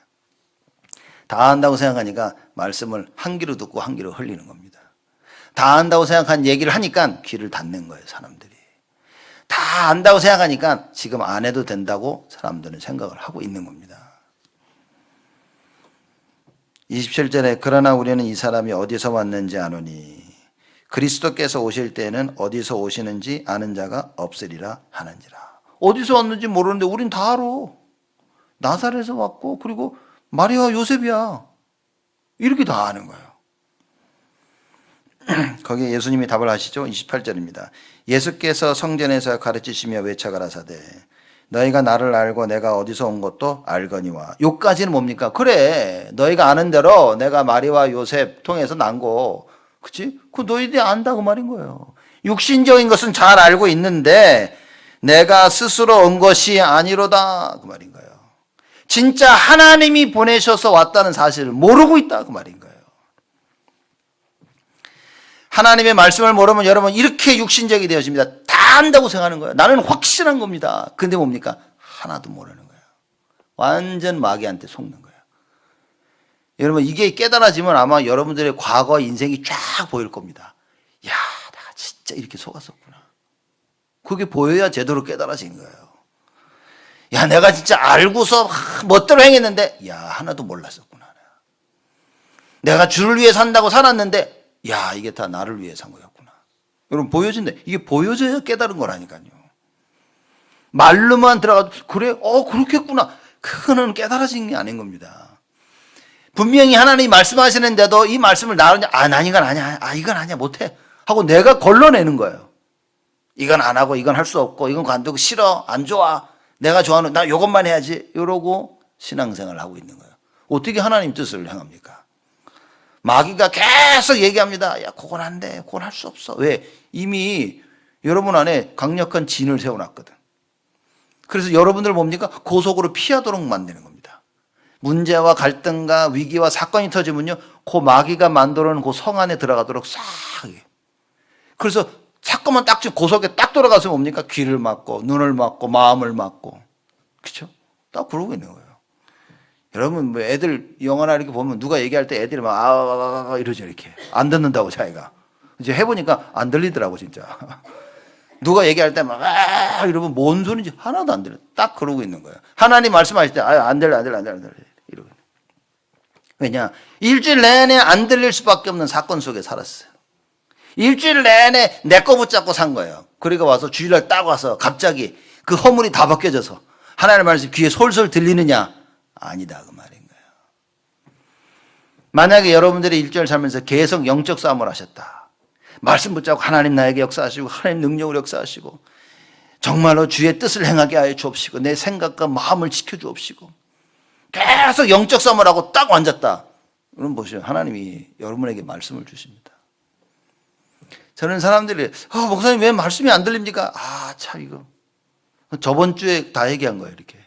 Speaker 1: 다 안다고 생각하니까 말씀을 한 귀로 듣고 한 귀로 흘리는 겁니다. 다 안다고 생각한 얘기를 하니까 귀를 닫는 거예요, 사람들이. 다 안다고 생각하니까 지금 안 해도 된다고 사람들은 생각을 하고 있는 겁니다. 27절에 그러나 우리는 이 사람이 어디서 왔는지 아노니 그리스도께서 오실 때에는 어디서 오시는지 아는 자가 없으리라 하는지라. 어디서 왔는지 모르는데 우린 다 알아. 나사렛에서 왔고, 그리고 마리아와 요셉이야. 이렇게 다 아는 거예요. 거기에 예수님이 답을 하시죠. 28절입니다. 예수께서 성전에서 가르치시며 외쳐 가라사대 너희가 나를 알고 내가 어디서 온 것도 알거니와. 요까지는 뭡니까? 그래, 너희가 아는 대로 내가 마리아와 요셉 통해서 난 거, 그치? 그 너희들이 안다고 말인 거예요. 육신적인 것은 잘 알고 있는데 내가 스스로 온 것이 아니로다 그 말인 거예요. 진짜 하나님이 보내셔서 왔다는 사실을 모르고 있다 그 말인 거예요. 하나님의 말씀을 모르면 여러분 이렇게 육신적이 되어집니다. 다 안다고 생각하는 거예요. 나는 확실한 겁니다. 근데 뭡니까? 하나도 모르는 거예요. 완전 마귀한테 속는 거예요. 여러분 이게 깨달아지면 아마 여러분들의 과거 인생이 쫙 보일 겁니다. 야, 내가 진짜 이렇게 속았었구나. 그게 보여야 제대로 깨달아진 거예요. 야, 내가 진짜 알고서 멋대로 행했는데, 야, 하나도 몰랐었구나. 내가 주를 위해 산다고 살았는데, 야, 이게 다 나를 위해 산 거였구나. 여러분 보여진다. 이게 보여져야 깨달은 거라니까요. 말로만 들어가도 그래, 그렇겠구나. 그거는 깨달아진 게 아닌 겁니다. 분명히 하나님이 말씀하시는데도 이 말씀을 난 이건 아니야. 이건 아니야. 못해. 하고 내가 걸러내는 거예요. 이건 안 하고 이건 할 수 없고 이건 관두고 싫어. 안 좋아. 내가 좋아하는 나 이것만 해야지. 이러고 신앙생활을 하고 있는 거예요. 어떻게 하나님 뜻을 행합니까? 마귀가 계속 얘기합니다. 야, 그건 안 돼. 그건 할 수 없어. 왜? 이미 여러분 안에 강력한 진을 세워놨거든. 그래서 여러분들 뭡니까? 고속으로 피하도록 만드는 겁니다. 문제와 갈등과 위기와 사건이 터지면요, 그 마귀가 만들어 놓은 그 성 안에 들어가도록 싹. 그래서 사건만 딱 지금 고속에 딱 돌아가서 뭡니까? 귀를 막고 눈을 막고 마음을 막고, 그렇죠? 딱 그러고 있는 거예요. 여러분 뭐 애들 영화나 이렇게 보면 누가 얘기할 때 애들이 막 이러죠. 이렇게 안 듣는다고 자기가. 이제 해보니까 안 들리더라고 진짜. 누가 얘기할 때 막 이러면 뭔 소리인지 하나도 안 들려. 딱 그러고 있는 거예요. 하나님 말씀하실 때 안 들려 이러고. 왜냐? 일주일 내내 안 들릴 수밖에 없는 사건 속에 살았어요. 일주일 내내 내 거 붙잡고 산 거예요. 그리고 와서 주일날 딱 와서 갑자기 그 허물이 다 벗겨져서 하나님 말씀 귀에 솔솔 들리느냐? 아니다 그 말인 거예요. 만약에 여러분들이 일주일 살면서 계속 영적 싸움을 하셨다. 말씀 붙잡고 하나님 나에게 역사하시고 하나님 능력으로 역사하시고 정말로 주의 뜻을 행하게 하여 주옵시고 내 생각과 마음을 지켜주옵시고 계속 영적 싸움을 하고 딱 앉았다. 그럼 보시죠. 하나님이 여러분에게 말씀을 주십니다. 저는 사람들이 목사님 왜 말씀이 안 들립니까? 참 이거 저번 주에 다 얘기한 거예요. 이렇게.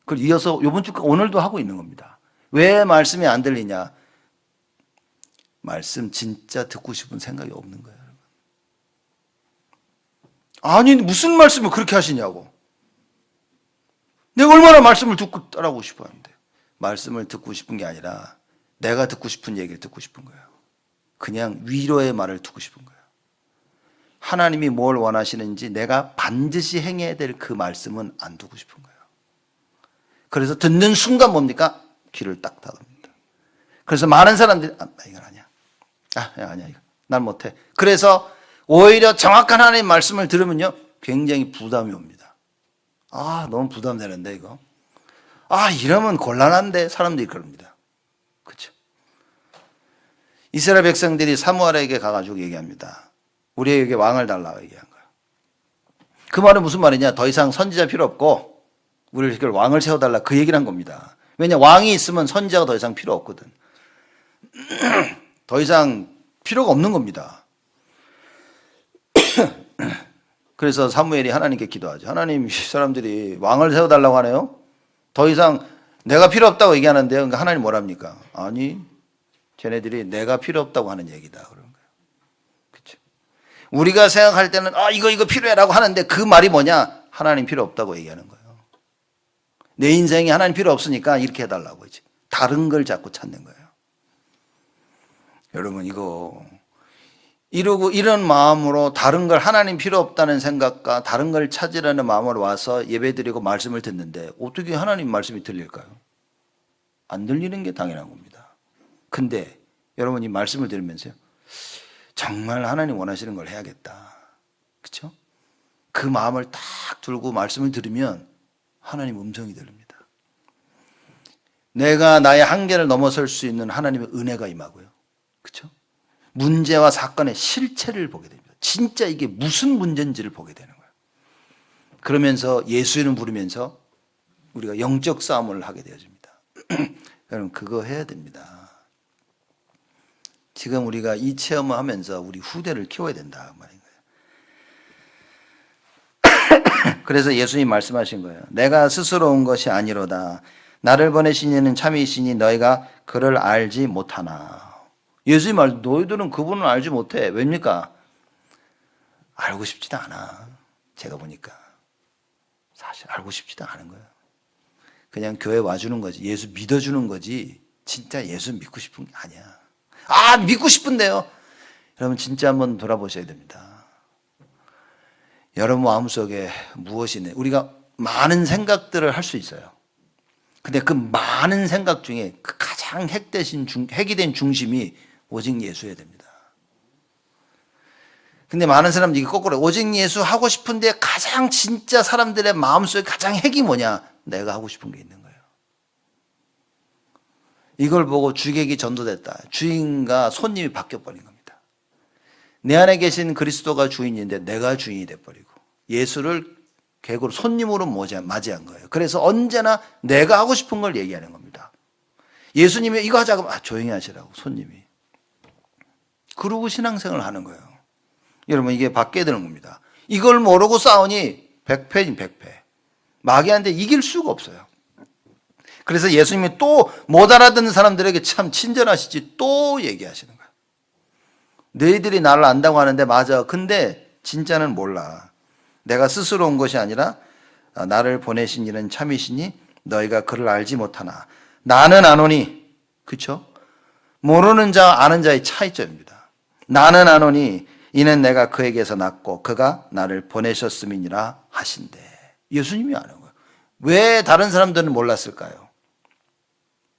Speaker 1: 그걸 이어서 이번 주 오늘도 하고 있는 겁니다. 왜 말씀이 안 들리냐? 말씀 진짜 듣고 싶은 생각이 없는 거예요. 아니 무슨 말씀을 그렇게 하시냐고. 내가 얼마나 말씀을 듣고 따라오고 싶어 하는데. 말씀을 듣고 싶은 게 아니라 내가 듣고 싶은 얘기를 듣고 싶은 거예요. 그냥 위로의 말을 듣고 싶은 거예요. 하나님이 뭘 원하시는지 내가 반드시 행해야 될 그 말씀은 안 듣고 싶은 거예요. 그래서 듣는 순간 뭡니까? 귀를 딱 닫습니다. 그래서 많은 사람들이 이건 아니야. 아니야 이거. 난 못해. 그래서 오히려 정확한 하나님의 말씀을 들으면요 굉장히 부담이 옵니다. 너무 부담되는데 이거. 이러면 곤란한데 사람들이 그럽니다. 그렇죠? 이스라엘 백성들이 사무엘에게 가가지고 얘기합니다. 우리에게 왕을 달라고 얘기한 거예요. 그 말은 무슨 말이냐? 더 이상 선지자 필요 없고 우리를 왕을 세워달라 그 얘기를 한 겁니다. 왜냐 왕이 있으면 선지자가 더 이상 필요 없거든. 더 이상 필요가 없는 겁니다. 그래서 사무엘이 하나님께 기도하죠. 하나님, 이 사람들이 왕을 세워달라고 하네요. 더 이상 내가 필요 없다고 얘기하는데요. 그러니까 하나님 뭐랍니까? 아니, 쟤네들이 내가 필요 없다고 하는 얘기다. 그런 거예요. 그렇죠? 우리가 생각할 때는 이거 필요해라고 하는데 그 말이 뭐냐? 하나님 필요 없다고 얘기하는 거예요. 내 인생에 하나님 필요 없으니까 이렇게 해달라고 이제 다른 걸 자꾸 찾는 거예요. 여러분 이런 마음으로 다른 걸 하나님 필요 없다는 생각과 다른 걸 찾으려는 마음으로 와서 예배드리고 말씀을 듣는데 어떻게 하나님 말씀이 들릴까요? 안 들리는 게 당연한 겁니다. 근데 여러분 이 말씀을 들으면서요 정말 하나님 원하시는 걸 해야겠다. 그렇죠? 그 마음을 딱 들고 말씀을 들으면 하나님 음성이 들립니다. 내가 나의 한계를 넘어설 수 있는 하나님의 은혜가 임하고요. 그렇죠? 문제와 사건의 실체를 보게 됩니다. 진짜 이게 무슨 문제인지를 보게 되는 거예요. 그러면서 예수 이름 부르면서 우리가 영적 싸움을 하게 되어집니다. 여러분 그거 해야 됩니다. 지금 우리가 이 체험을 하면서 우리 후대를 키워야 된다 말인 거예요. 그래서 예수님 말씀하신 거예요. 내가 스스로 온 것이 아니로다. 나를 보내신 이는 참이시니 너희가 그를 알지 못하나. 예수님 말 너희들은 그분을 알지 못해. 왜입니까? 알고 싶지도 않아. 제가 보니까 사실 알고 싶지도 않은 거예요. 그냥 교회 와주는 거지. 예수 믿어주는 거지. 진짜 예수 믿고 싶은 게 아니야. 믿고 싶은데요. 여러분 진짜 한번 돌아보셔야 됩니다. 여러분 마음속에 무엇이 있네. 우리가 많은 생각들을 할 수 있어요. 근데 그 많은 생각 중에 그 가장 핵이 된 중심이 오직 예수여야 됩니다. 근데 많은 사람들이 거꾸로 오직 예수 하고 싶은데 가장 진짜 사람들의 마음속에 가장 핵이 뭐냐? 내가 하고 싶은 게 있는 거예요. 이걸 보고 주객이 전도됐다. 주인과 손님이 바뀌어버린 겁니다. 내 안에 계신 그리스도가 주인인데 내가 주인이 돼버리고 예수를 객으로 손님으로 맞이한 거예요. 그래서 언제나 내가 하고 싶은 걸 얘기하는 겁니다. 예수님이 이거 하자고 조용히 하시라고 손님이. 그러고 신앙생활을 하는 거예요. 여러분 이게 바뀌어야 되는 겁니다. 이걸 모르고 싸우니 100패인 100패. 마귀한테 이길 수가 없어요. 그래서 예수님이 또 못 알아듣는 사람들에게 참 친절하시지 또 얘기하시는 거예요. 너희들이 나를 안다고 하는데 맞아. 근데 진짜는 몰라. 내가 스스로 온 것이 아니라 나를 보내신 이는 참이시니 너희가 그를 알지 못하나 나는 아노니. 그렇죠? 모르는 자와 아는 자의 차이점입니다. 나는 아노니 이는 내가 그에게서 났고 그가 나를 보내셨음이니라 하신대. 예수님이 아는 거예요. 왜 다른 사람들은 몰랐을까요?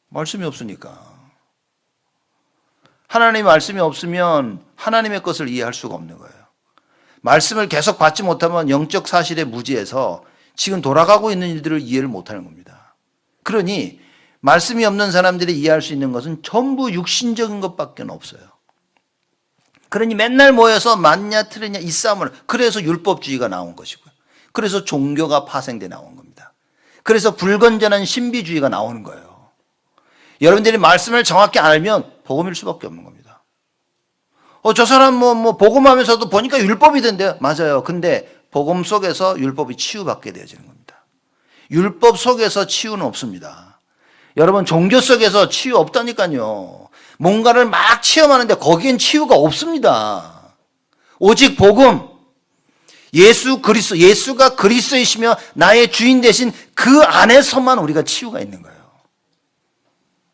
Speaker 1: 말씀이 없으니까. 하나님의 말씀이 없으면 하나님의 것을 이해할 수가 없는 거예요. 말씀을 계속 받지 못하면 영적 사실에 무지해서 지금 돌아가고 있는 일들을 이해를 못하는 겁니다. 그러니 말씀이 없는 사람들이 이해할 수 있는 것은 전부 육신적인 것밖에 없어요. 그러니 맨날 모여서 맞냐 틀리냐 이 싸움을, 그래서 율법주의가 나온 것이고요. 그래서 종교가 파생돼 나온 겁니다. 그래서 불건전한 신비주의가 나오는 거예요. 여러분들이 말씀을 정확히 알면 복음일 수밖에 없는 겁니다. 저 사람 복음하면서도 보니까 율법이던데요. 맞아요. 근데 복음 속에서 율법이 치유받게 되어지는 겁니다. 율법 속에서 치유는 없습니다. 여러분 종교 속에서 치유 없다니까요. 뭔가를 막 체험하는데 거기엔 치유가 없습니다. 오직 복음. 예수가 그리스도이시며 나의 주인 되신 그 안에서만 우리가 치유가 있는 거예요.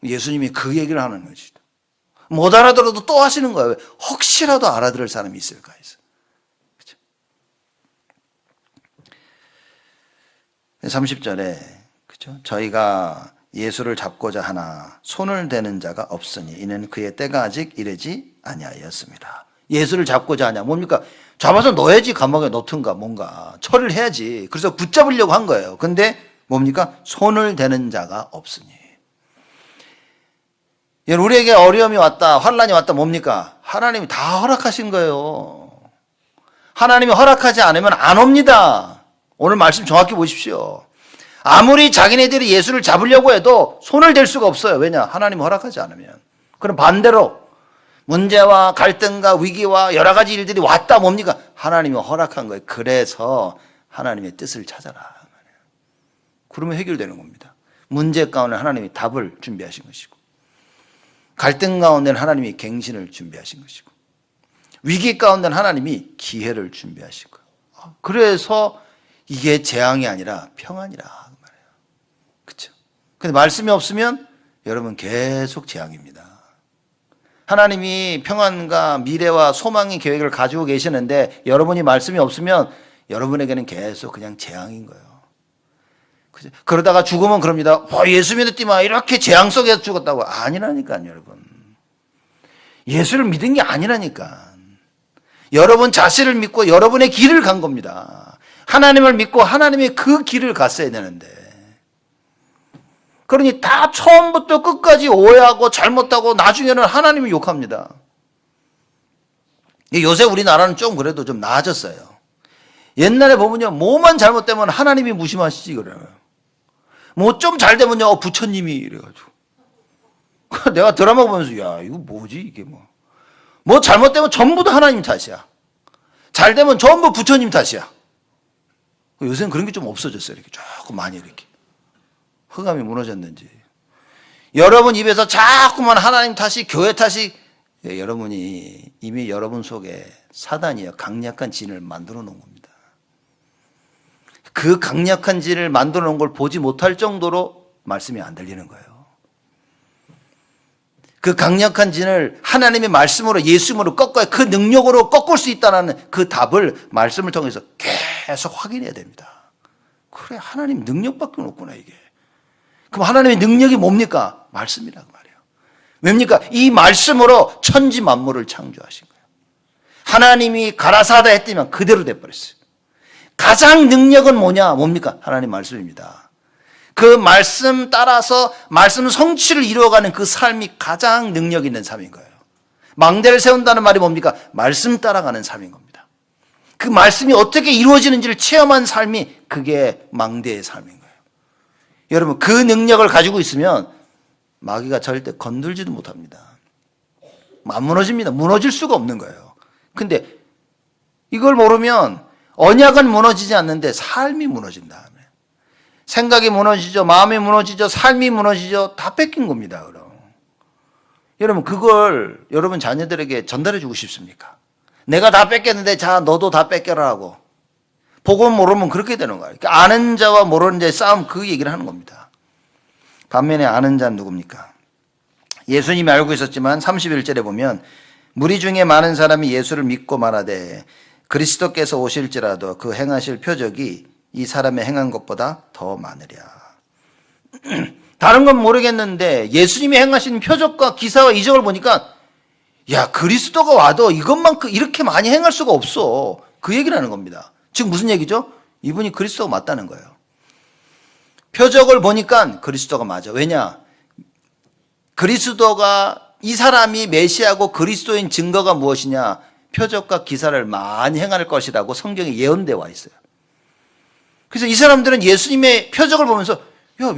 Speaker 1: 예수님이 그 얘기를 하는 것이죠. 못 알아들어도 또 하시는 거예요. 혹시라도 알아들을 사람이 있을까 해서. 그렇죠? 30절에 그렇죠? 저희가 예수를 잡고자 하나 손을 대는 자가 없으니 이는 그의 때가 아직 이르지 아니하였습니다. 예수를 잡고자 하냐 뭡니까? 잡아서 넣어야지, 감옥에 넣든가 뭔가 처리를 해야지. 그래서 붙잡으려고 한 거예요. 근데 뭡니까? 손을 대는 자가 없으니. 우리에게 어려움이 왔다, 환난이 왔다, 뭡니까? 하나님이 다 허락하신 거예요. 하나님이 허락하지 않으면 안 옵니다. 오늘 말씀 정확히 보십시오. 아무리 자기네들이 예수를 잡으려고 해도 손을 댈 수가 없어요. 왜냐? 하나님이 허락하지 않으면. 그럼 반대로 문제와 갈등과 위기와 여러 가지 일들이 왔다, 뭡니까? 하나님이 허락한 거예요. 그래서 하나님의 뜻을 찾아라. 그러면 해결되는 겁니다. 문제 가운데 하나님이 답을 준비하신 것이고, 갈등 가운데는 하나님이 갱신을 준비하신 것이고, 위기 가운데는 하나님이 기회를 준비하신 거예요. 그래서 이게 재앙이 아니라 평안이라 말이에요. 그렇죠? 근데 말씀이 없으면 여러분 계속 재앙입니다. 하나님이 평안과 미래와 소망의 계획을 가지고 계시는데 여러분이 말씀이 없으면 여러분에게는 계속 그냥 재앙인 거예요. 그죠? 그러다가 죽으면 그럽니다. 예수 믿었지만 이렇게 재앙 속에서 죽었다고. 아니라니까요, 여러분. 예수를 믿은 게 아니라니까. 여러분 자신을 믿고 여러분의 길을 간 겁니다. 하나님을 믿고 하나님의 그 길을 갔어야 되는데. 그러니 다 처음부터 끝까지 오해하고 잘못하고 나중에는 하나님을 욕합니다. 요새 우리나라는 좀 그래도 좀 나아졌어요. 옛날에 보면요, 뭐만 잘못되면 하나님이 무심하시지 그래요. 뭐 좀 잘 되면요, 부처님이 이래가지고. 내가 드라마 보면서 야, 이거 뭐지 이게 뭐 잘못되면 전부 다 하나님 탓이야. 잘 되면 전부 부처님 탓이야. 요새는 그런 게 좀 없어졌어요. 이렇게 조금 많이 이렇게. 흑암이 무너졌는지. 여러분 입에서 자꾸만 하나님 탓이, 교회 탓이, 여러분이 이미 여러분 속에 사단이요, 강력한 진을 만들어 놓은 겁니다. 그 강력한 진을 만들어 놓은 걸 보지 못할 정도로 말씀이 안 들리는 거예요. 그 강력한 진을 하나님의 말씀으로, 예수님으로 꺾어야, 그 능력으로 꺾을 수 있다는 그 답을 말씀을 통해서 계속 확인해야 됩니다. 그래, 하나님 능력밖에 없구나 이게. 그럼 하나님의 능력이 뭡니까? 말씀이라고 말이에요. 왜입니까? 이 말씀으로 천지 만물을 창조하신 거예요. 하나님이 가라사하다 했다면 그대로 돼버렸어요. 가장 능력은 뭐냐? 뭡니까? 하나님 말씀입니다. 그 말씀 따라서 말씀 성취를 이루어가는 그 삶이 가장 능력 있는 삶인 거예요. 망대를 세운다는 말이 뭡니까? 말씀 따라가는 삶인 겁니다. 그 말씀이 어떻게 이루어지는지를 체험한 삶이 그게 망대의 삶인 거예요. 여러분, 그 능력을 가지고 있으면 마귀가 절대 건들지도 못합니다. 안 무너집니다. 무너질 수가 없는 거예요. 근데 이걸 모르면 언약은 무너지지 않는데 삶이 무너진다. 생각이 무너지죠. 마음이 무너지죠. 삶이 무너지죠. 다 뺏긴 겁니다. 그럼. 여러분, 그걸 여러분 자녀들에게 전달해 주고 싶습니까? 내가 다 뺏겼는데 자, 너도 다 뺏겨라고. 복음 모르면 그렇게 되는 거예요. 그러니까 아는 자와 모르는 자의 싸움, 그 얘기를 하는 겁니다. 반면에 아는 자는 누굽니까? 예수님이 알고 있었지만 31절에 보면 무리 중에 많은 사람이 예수를 믿고 말하되 그리스도께서 오실지라도 그 행하실 표적이 이 사람의 행한 것보다 더 많으랴. 다른 건 모르겠는데 예수님이 행하신 표적과 기사와 이적을 보니까 야, 그리스도가 와도 이것만큼 이렇게 많이 행할 수가 없어. 그 얘기를 하는 겁니다. 즉 무슨 얘기죠? 이분이 그리스도가 맞다는 거예요. 표적을 보니까 그리스도가 맞아. 왜냐? 그리스도가, 이 사람이 메시아고 그리스도인 증거가 무엇이냐? 표적과 기사를 많이 행할 것이라고 성경에 예언되어 와 있어요. 그래서 이 사람들은 예수님의 표적을 보면서 야,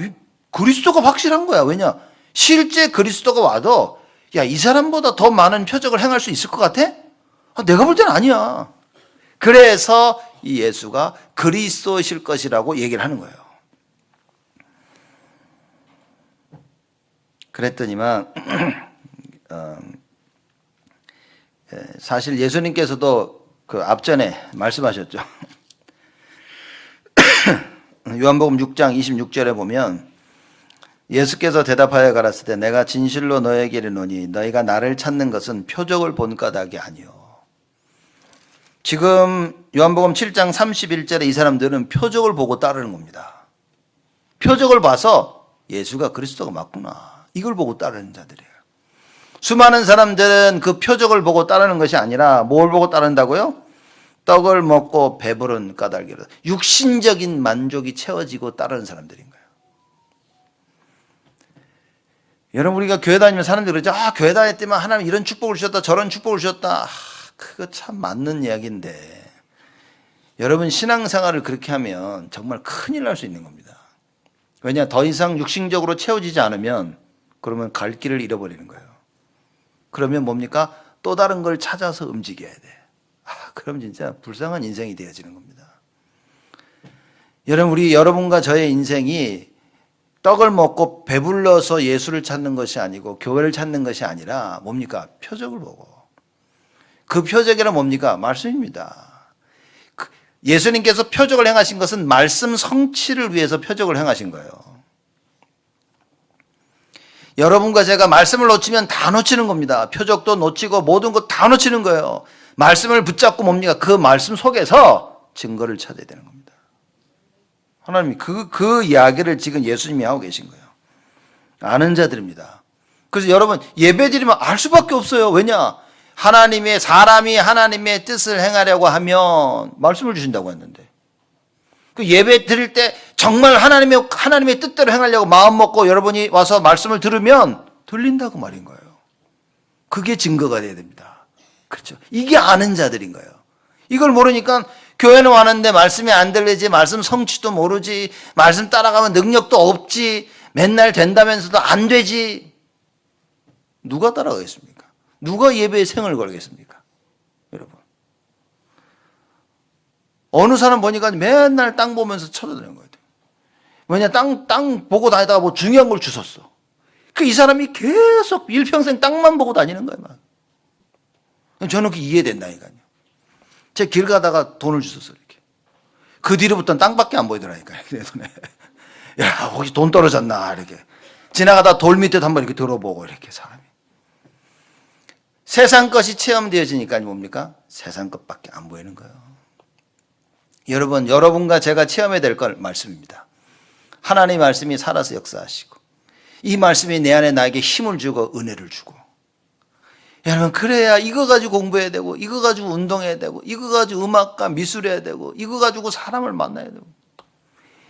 Speaker 1: 그리스도가 확실한 거야. 왜냐? 실제 그리스도가 와도 야, 이 사람보다 더 많은 표적을 행할 수 있을 것 같아? 내가 볼 때는 아니야. 그래서 이 예수가 그리스도이실 것이라고 얘기를 하는 거예요. 그랬더니만 사실 예수님께서도 그 앞전에 말씀하셨죠. 요한복음 6장 26절에 보면 예수께서 대답하여 가라사대 때 내가 진실로 너에게 이르노니 너희가 나를 찾는 것은 표적을 본 까닭이 아니요. 지금 요한복음 7장 31절에 이 사람들은 표적을 보고 따르는 겁니다. 표적을 봐서 예수가 그리스도가 맞구나, 이걸 보고 따르는 자들이에요. 수많은 사람들은 그 표적을 보고 따르는 것이 아니라 뭘 보고 따른다고요? 떡을 먹고 배부른 까닭이로 육신적인 만족이 채워지고 따르는 사람들인 거예요. 여러분, 우리가 교회 다니면 사람들이 그러죠. 교회 다녔더만 하나님 이런 축복을 주셨다, 저런 축복을 주셨다. 그거 참 맞는 이야기인데 여러분, 신앙생활을 그렇게 하면 정말 큰일 날 수 있는 겁니다. 왜냐, 더 이상 육신적으로 채워지지 않으면 그러면 갈 길을 잃어버리는 거예요. 그러면 뭡니까? 또 다른 걸 찾아서 움직여야 돼. 그럼 진짜 불쌍한 인생이 되어지는 겁니다. 여러분, 여러분과 저의 인생이 떡을 먹고 배불러서 예수를 찾는 것이 아니고 교회를 찾는 것이 아니라 뭡니까? 표적을 보고. 그 표적이란 뭡니까? 말씀입니다. 예수님께서 표적을 행하신 것은 말씀 성취를 위해서 표적을 행하신 거예요. 여러분과 제가 말씀을 놓치면 다 놓치는 겁니다. 표적도 놓치고 모든 것 다 놓치는 거예요. 말씀을 붙잡고 뭡니까? 그 말씀 속에서 증거를 찾아야 되는 겁니다. 하나님이 그 이야기를 지금 예수님이 하고 계신 거예요. 아는 자들입니다. 그래서 여러분, 예배드리면 알 수밖에 없어요. 왜냐? 사람이 하나님의 뜻을 행하려고 하면 말씀을 주신다고 했는데, 그 예배 드릴 때 정말 하나님의 뜻대로 행하려고 마음 먹고 여러분이 와서 말씀을 들으면 들린다고 말인 거예요. 그게 증거가 돼야 됩니다. 그렇죠? 이게 아는 자들인 거예요. 이걸 모르니까 교회는 왔는데 말씀이 안 들리지, 말씀 성취도 모르지, 말씀 따라가면 능력도 없지, 맨날 된다면서도 안 되지. 누가 따라가겠습니까? 누가 예배에 생을 걸겠습니까? 여러분, 어느 사람 보니까 맨날 땅 보면서 쳐다보는 거예요. 왜냐, 땅 보고 다니다가 뭐 중요한 걸 주웠어. 이 사람이 계속 일평생 땅만 보고 다니는 거예요. 막. 저는 그게 이해된다니까요. 제 길 가다가 돈을 주웠어, 이렇게. 그 뒤로부터는 땅밖에 안 보이더라니까요. 내 손에. 야, 혹시 돈 떨어졌나, 이렇게. 지나가다 돌 밑에도 한번 이렇게 들어보고, 이렇게 사람이. 세상 것이 체험되어지니까 뭡니까? 세상 것밖에 안 보이는 거예요. 여러분과 제가 체험해야 될 걸 말씀입니다. 하나님의 말씀이 살아서 역사하시고, 이 말씀이 내 안에 나에게 힘을 주고 은혜를 주고, 여러분, 그래야 이거 가지고 공부해야 되고, 이거 가지고 운동해야 되고, 이거 가지고 음악과 미술해야 되고, 이거 가지고 사람을 만나야 되고,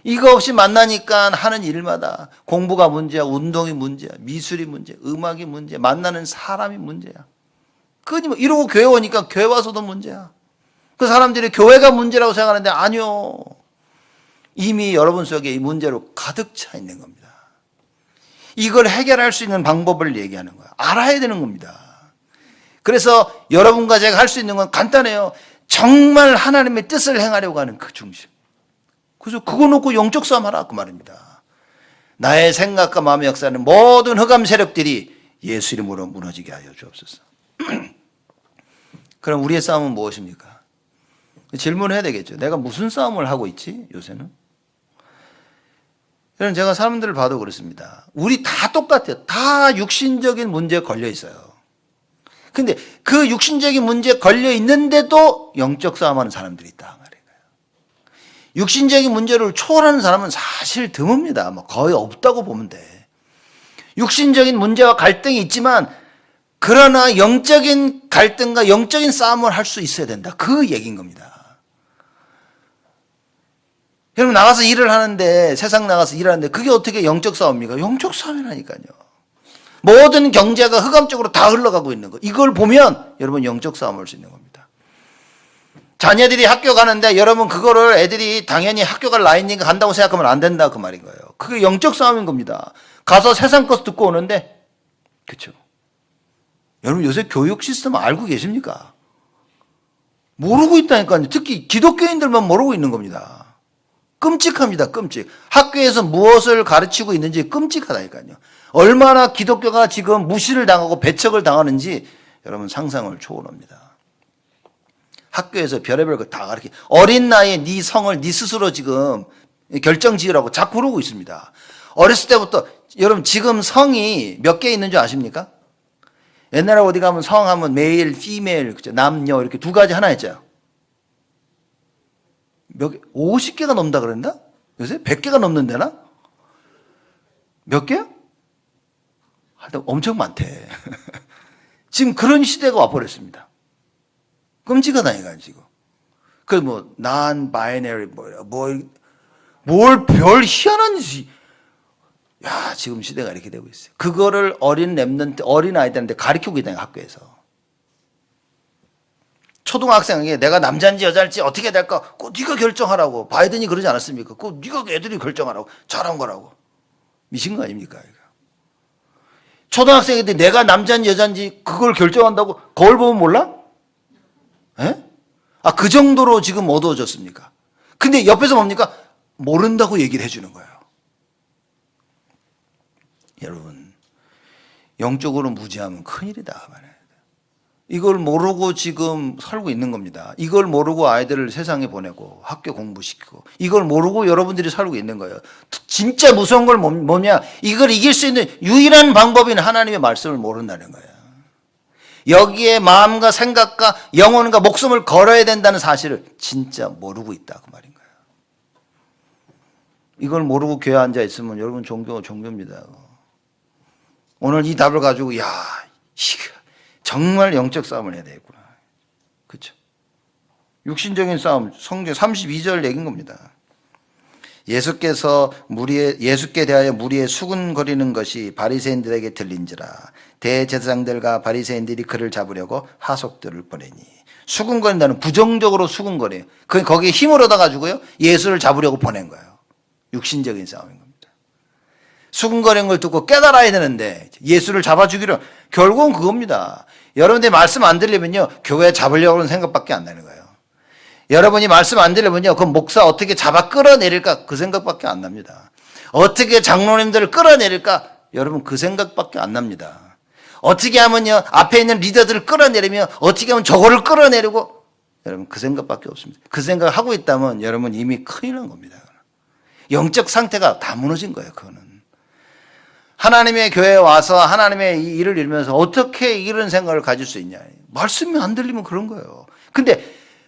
Speaker 1: 이거 없이 만나니까 하는 일마다 공부가 문제야, 운동이 문제야, 미술이 문제야, 음악이 문제야, 만나는 사람이 문제야. 이러고 교회 오니까 교회 와서도 문제야. 그 사람들이 교회가 문제라고 생각하는데 아니요. 이미 여러분 속에 이 문제로 가득 차 있는 겁니다. 이걸 해결할 수 있는 방법을 얘기하는 거야. 알아야 되는 겁니다. 그래서 여러분과 제가 할 수 있는 건 간단해요. 정말 하나님의 뜻을 행하려고 하는 그 중심. 그래서 그거 놓고 영적 싸움 하라, 그 말입니다. 나의 생각과 마음의 역사는 모든 흑암 세력들이 예수 이름으로 무너지게 하여 주옵소서. 그럼 우리의 싸움은 무엇입니까? 질문해야 되겠죠. 내가 무슨 싸움을 하고 있지, 요새는? 여러분, 제가 사람들을 봐도 그렇습니다. 우리 다 똑같아요. 다 육신적인 문제에 걸려 있어요. 근데 그 육신적인 문제에 걸려 있는데도 영적 싸움하는 사람들이 있다 말이에요. 육신적인 문제를 초월하는 사람은 사실 드뭅니다. 거의 없다고 보면 돼. 육신적인 문제와 갈등이 있지만 그러나 영적인 갈등과 영적인 싸움을 할 수 있어야 된다. 그 얘기인 겁니다. 여러분, 나가서 일을 하는데, 세상 나가서 일하는데 그게 어떻게 영적 싸움입니까? 영적 싸움이라니까요. 모든 경제가 흑암적으로 다 흘러가고 있는 거. 이걸 보면 여러분 영적 싸움을 할 수 있는 겁니다. 자녀들이 학교 가는데 여러분 그거를 애들이 당연히 학교 갈 나이니까 간다고 생각하면 안 된다, 그 말인 거예요. 그게 영적 싸움인 겁니다. 가서 세상 것 듣고 오는데, 그렇죠? 여러분, 요새 교육 시스템 알고 계십니까? 모르고 있다니까요. 특히 기독교인들만 모르고 있는 겁니다. 끔찍합니다. 끔찍. 학교에서 무엇을 가르치고 있는지 끔찍하다니까요. 얼마나 기독교가 지금 무시를 당하고 배척을 당하는지 여러분 상상을 초월합니다. 학교에서 별의별 거 다 가르쳐. 어린 나이에 네 성을 네 스스로 지금 결정 지으라고 자꾸 그러고 있습니다. 어렸을 때부터 여러분 지금 성이 몇 개 있는 줄 아십니까? 옛날에 어디 가면 성 하면 메일, 피메일, 남녀 이렇게 두 가지 하나 했죠. 몇 개? 50개가 넘다 그랬나? 요새 100개가 넘는데나? 몇 개야? 하여튼 엄청 많대. 지금 그런 시대가 와버렸습니다. 끔찍하다니까 지금. 그 뭐 non-binary 뭘 별 희한한 야 지금 시대가 이렇게 되고 있어요. 그거를 어린 랩런트 어린 아이들한테 가르치고 있다는 학교에서. 초등학생에게 내가 남자인지 여자인지 어떻게 될까? 그거 네가 결정하라고. 바이든이 그러지 않았습니까? 그거 네가 애들이 결정하라고. 잘한 거라고. 미친 거 아닙니까? 이거. 초등학생인데 내가 남자인지 여자인지 그걸 결정한다고 거울 보면 몰라? 예? 아, 그 정도로 지금 어두워졌습니까? 근데 옆에서 뭡니까? 모른다고 얘기를 해주는 거예요. 여러분, 영적으로 무지하면 큰일이다. 이걸 모르고 지금 살고 있는 겁니다. 이걸 모르고 아이들을 세상에 보내고 학교 공부시키고 이걸 모르고 여러분들이 살고 있는 거예요. 진짜 무서운 걸 뭐냐? 이걸 이길 수 있는 유일한 방법인 하나님의 말씀을 모른다는 거예요. 여기에 마음과 생각과 영혼과 목숨을 걸어야 된다는 사실을 진짜 모르고 있다 그 말인 거예요. 이걸 모르고 교회 앉아 있으면 여러분 종교입니다. 오늘 이 답을 가지고 야 정말 영적 싸움을 해야 되겠구나. 그렇죠? 육신적인 싸움, 성경 32절 얘기인 겁니다. 예수께 대하여 무리에 수군거리는 것이 바리새인들에게 들린지라 대제사장들과 바리새인들이 그를 잡으려고 하속들을 보내니. 수군거린다는 부정적으로 수군거려요. 거기에 힘을 얻어가지고요 예수를 잡으려고 보낸 거예요. 육신적인 싸움인 겁니다. 수군거리는 걸 듣고 깨달아야 되는데 예수를 잡아 죽이려 결국은 그겁니다. 여러분들이 말씀 안 들리면요 교회 잡으려고 하는 생각밖에 안 나는 거예요. 여러분이 말씀 안 들리면요 그 목사 어떻게 잡아 끌어내릴까 그 생각밖에 안 납니다. 어떻게 장로님들을 끌어내릴까 여러분 그 생각밖에 안 납니다. 어떻게 하면요 앞에 있는 리더들을 끌어내리면 어떻게 하면 저거를 끌어내리고 여러분 그 생각밖에 없습니다. 그 생각을 하고 있다면 여러분 이미 큰일 난 겁니다. 영적 상태가 다 무너진 거예요. 그거는. 하나님의 교회에 와서 하나님의 이 일을 이루면서 어떻게 이런 생각을 가질 수 있냐. 말씀이 안 들리면 그런 거예요. 근데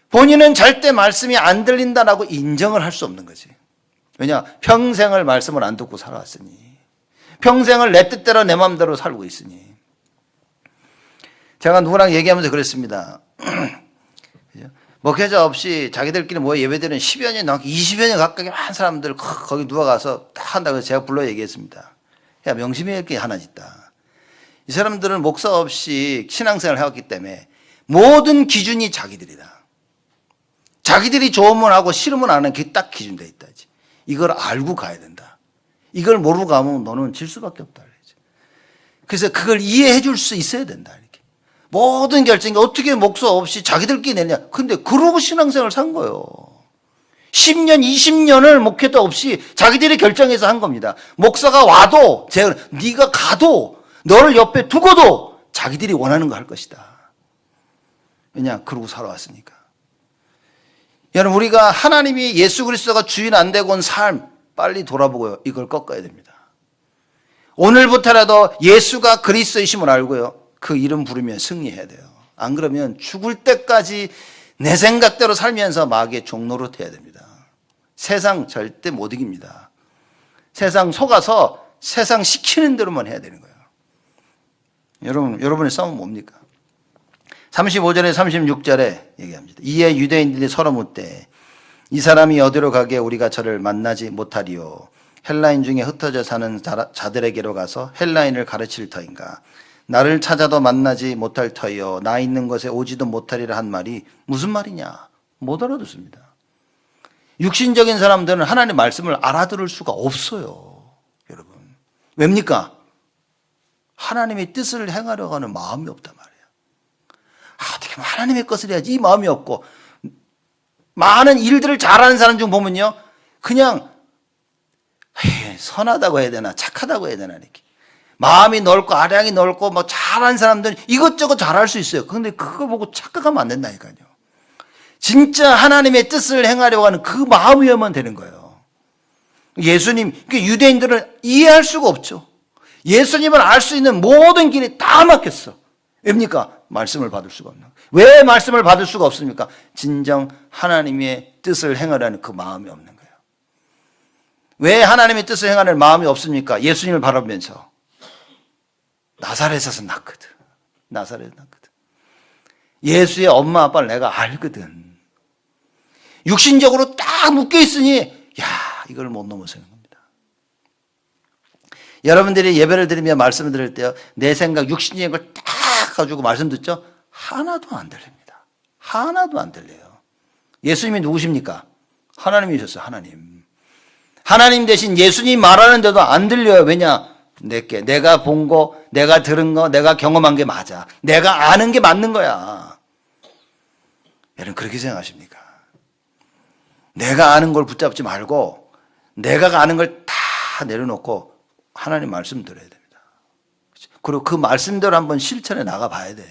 Speaker 1: 본인은 절대 말씀이 안 들린다라고 인정을 할 수 없는 거지. 왜냐? 평생을 말씀을 안 듣고 살아왔으니. 평생을 내 뜻대로 내 마음대로 살고 있으니. 제가 누구랑 얘기하면서 그랬습니다. 목회자 없이 자기들끼리 모여 예배드리는 10여 년, 20여 년 가까이 한 사람들 거기 누워가서 다 한다고 해서 제가 불러 얘기했습니다. 야, 명심해야 할 게 하나 있다. 이 사람들은 목사 없이 신앙생활을 해왔기 때문에 모든 기준이 자기들이다. 자기들이 좋으면 하고 싫으면 안 하는 게 딱 기준되어 있다. 이걸 알고 가야 된다. 이걸 모르고 가면 너는 질 수밖에 없다. 그래서 그걸 이해해 줄 수 있어야 된다. 이렇게. 모든 결정이 어떻게 목사 없이 자기들끼리 내냐. 근데 그러고 신앙생활을 산 거예요. 10년, 20년을 목회도 없이 자기들이 결정해서 한 겁니다. 목사가 와도, 네가 가도, 너를 옆에 두고도 자기들이 원하는 거 할 것이다. 왜냐? 그러고 살아왔으니까. 여러분, 우리가 하나님이 예수 그리스도가 주인 안 되고 온 삶 빨리 돌아보고요. 이걸 꺾어야 됩니다. 오늘부터라도 예수가 그리스도이심을 알고요. 그 이름 부르면 승리해야 돼요. 안 그러면 죽을 때까지 내 생각대로 살면서 마귀의 종노릇 해야 됩니다. 세상 절대 못 이깁니다. 세상 속아서 세상 시키는 대로만 해야 되는 거예요. 여러분의 싸움은 뭡니까? 35절에 36절에 얘기합니다. 이에 유대인들이 서로 묻되 이 사람이 어디로 가게 우리가 저를 만나지 못하리요. 헬라인 중에 흩어져 사는 자들에게로 가서 헬라인을 가르칠 터인가. 나를 찾아도 만나지 못할 터이요. 나 있는 곳에 오지도 못하리라 한 말이 무슨 말이냐. 못 알아듣습니다. 육신적인 사람들은 하나님의 말씀을 알아들을 수가 없어요. 여러분. 왜입니까? 하나님의 뜻을 행하려고 하는 마음이 없단 말이에요. 어떻게 하나님의 것을 해야지 이 마음이 없고 많은 일들을 잘하는 사람 중 보면요. 그냥 선하다고 해야 되나 착하다고 해야 되나 이렇게. 마음이 넓고 아량이 넓고 뭐 잘하는 사람들은 이것저것 잘할 수 있어요. 그런데 그거 보고 착각하면 안 된다니까요. 진짜 하나님의 뜻을 행하려고 하는 그 마음이어야만 되는 거예요. 예수님, 유대인들은 이해할 수가 없죠. 예수님을 알 수 있는 모든 길이 다 막혔어. 왜입니까? 말씀을 받을 수가 없는 거예요. 왜 말씀을 받을 수가 없습니까? 진정 하나님의 뜻을 행하려는 그 마음이 없는 거예요. 왜 하나님의 뜻을 행하는 마음이 없습니까? 예수님을 바라보면서 나사렛에서 났거든. 나사렛에서 났거든. 예수의 엄마 아빠를 내가 알거든. 육신적으로 딱 묶여 있으니 이걸 못 넘어서는 겁니다. 여러분들이 예배를 드리며 말씀을 들을 때요, 내 생각 육신적인 걸 딱 가지고 말씀 듣죠? 하나도 안 들립니다. 하나도 안 들려요. 예수님이 누구십니까? 하나님이셨어요. 하나님 대신 예수님 말하는데도 안 들려요. 왜냐? 내가 본 거, 내가 들은 거, 내가 경험한 게 맞아. 내가 아는 게 맞는 거야. 여러분 그렇게 생각하십니까? 내가 아는 걸 붙잡지 말고 내가 아는 걸 다 내려놓고 하나님 말씀 들어야 됩니다. 그리고 그 말씀대로 한번 실천해 나가 봐야 돼.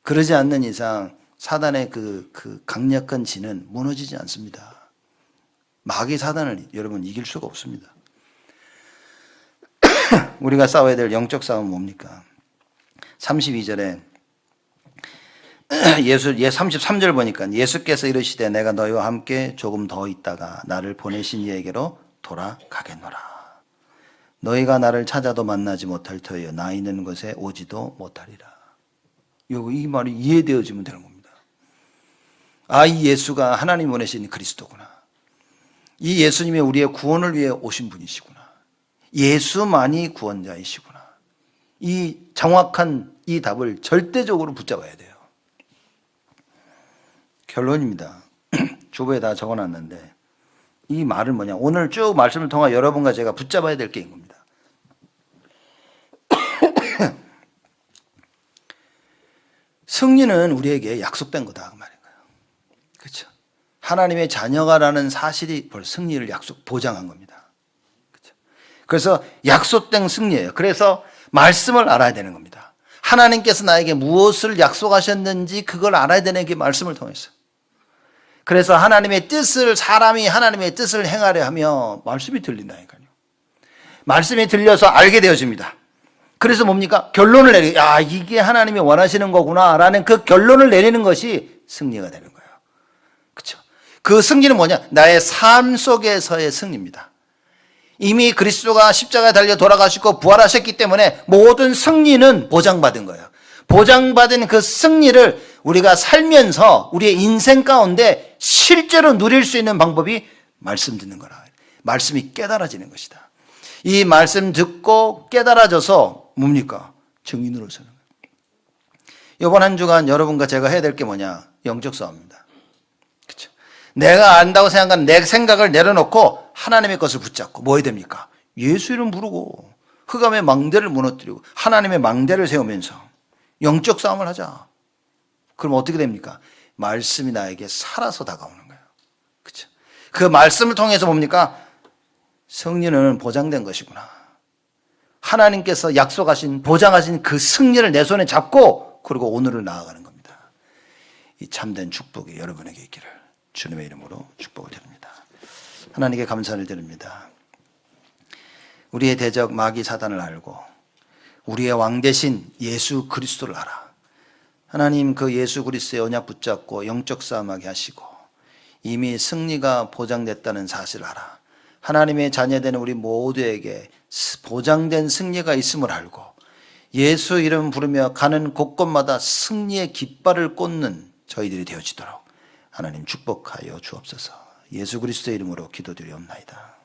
Speaker 1: 그러지 않는 이상 사단의 그 강력한 진은 무너지지 않습니다. 마귀 사단을 여러분 이길 수가 없습니다. 우리가 싸워야 될 영적 싸움은 뭡니까? 32절에 33절 보니까 예수께서 이르시되 내가 너희와 함께 조금 더 있다가 나를 보내신 이에게로 돌아가겠노라. 너희가 나를 찾아도 만나지 못할 터이요 나 있는 곳에 오지도 못하리라. 이 말이 이해되어지면 되는 겁니다. 이 예수가 하나님 보내신 그리스도구나. 이 예수님이 우리의 구원을 위해 오신 분이시구나. 예수만이 구원자이시구나. 이 정확한 이 답을 절대적으로 붙잡아야 돼요. 결론입니다. 주보에 다 적어놨는데 이 말은 뭐냐? 오늘 쭉 말씀을 통해 여러분과 제가 붙잡아야 될 게 이겁니다. 승리는 우리에게 약속된 거다 그 말인 거예요. 그렇죠? 하나님의 자녀가라는 사실이 벌써 승리를 보장한 겁니다. 그렇죠? 그래서 약속된 승리예요. 그래서 말씀을 알아야 되는 겁니다. 하나님께서 나에게 무엇을 약속하셨는지 그걸 알아야 되는 게 말씀을 통해서. 그래서 사람이 하나님의 뜻을 행하려 하면 말씀이 들린다니까요. 말씀이 들려서 알게 되어집니다. 그래서 뭡니까? 결론을 내리고, 이게 하나님이 원하시는 거구나 라는 그 결론을 내리는 것이 승리가 되는 거예요. 그렇죠? 그 승리는 뭐냐? 나의 삶 속에서의 승리입니다. 이미 그리스도가 십자가에 달려 돌아가시고 부활하셨기 때문에 모든 승리는 보장받은 거예요. 보장받은 그 승리를 우리가 살면서 우리의 인생 가운데 실제로 누릴 수 있는 방법이 말씀 듣는 거라. 말씀이 깨달아지는 것이다. 이 말씀 듣고 깨달아져서 뭡니까? 증인으로 서는 거예요. 이번 한 주간 여러분과 제가 해야 될 게 뭐냐? 영적 싸움입니다. 그렇죠? 내가 안다고 생각하는 내 생각을 내려놓고 하나님의 것을 붙잡고 뭐 해야 됩니까? 예수 이름 부르고 흑암의 망대를 무너뜨리고 하나님의 망대를 세우면서 영적 싸움을 하자. 그럼 어떻게 됩니까? 말씀이 나에게 살아서 다가오는 거예요. 그렇죠? 그 말씀을 통해서 뭡니까? 승리는 보장된 것이구나. 하나님께서 약속하신 보장하신 그 승리를 내 손에 잡고 그리고 오늘을 나아가는 겁니다. 이 참된 축복이 여러분에게 있기를 주님의 이름으로 축복을 드립니다. 하나님께 감사를 드립니다. 우리의 대적 마귀 사단을 알고 우리의 왕 대신 예수 그리스도를 알아. 하나님 그 예수 그리스도의 언약 붙잡고 영적 싸움하게 하시고 이미 승리가 보장됐다는 사실을 알아. 하나님의 자녀되는 우리 모두에게 보장된 승리가 있음을 알고 예수 이름 부르며 가는 곳곳마다 승리의 깃발을 꽂는 저희들이 되어지도록 하나님 축복하여 주옵소서. 예수 그리스도의 이름으로 기도드리옵나이다.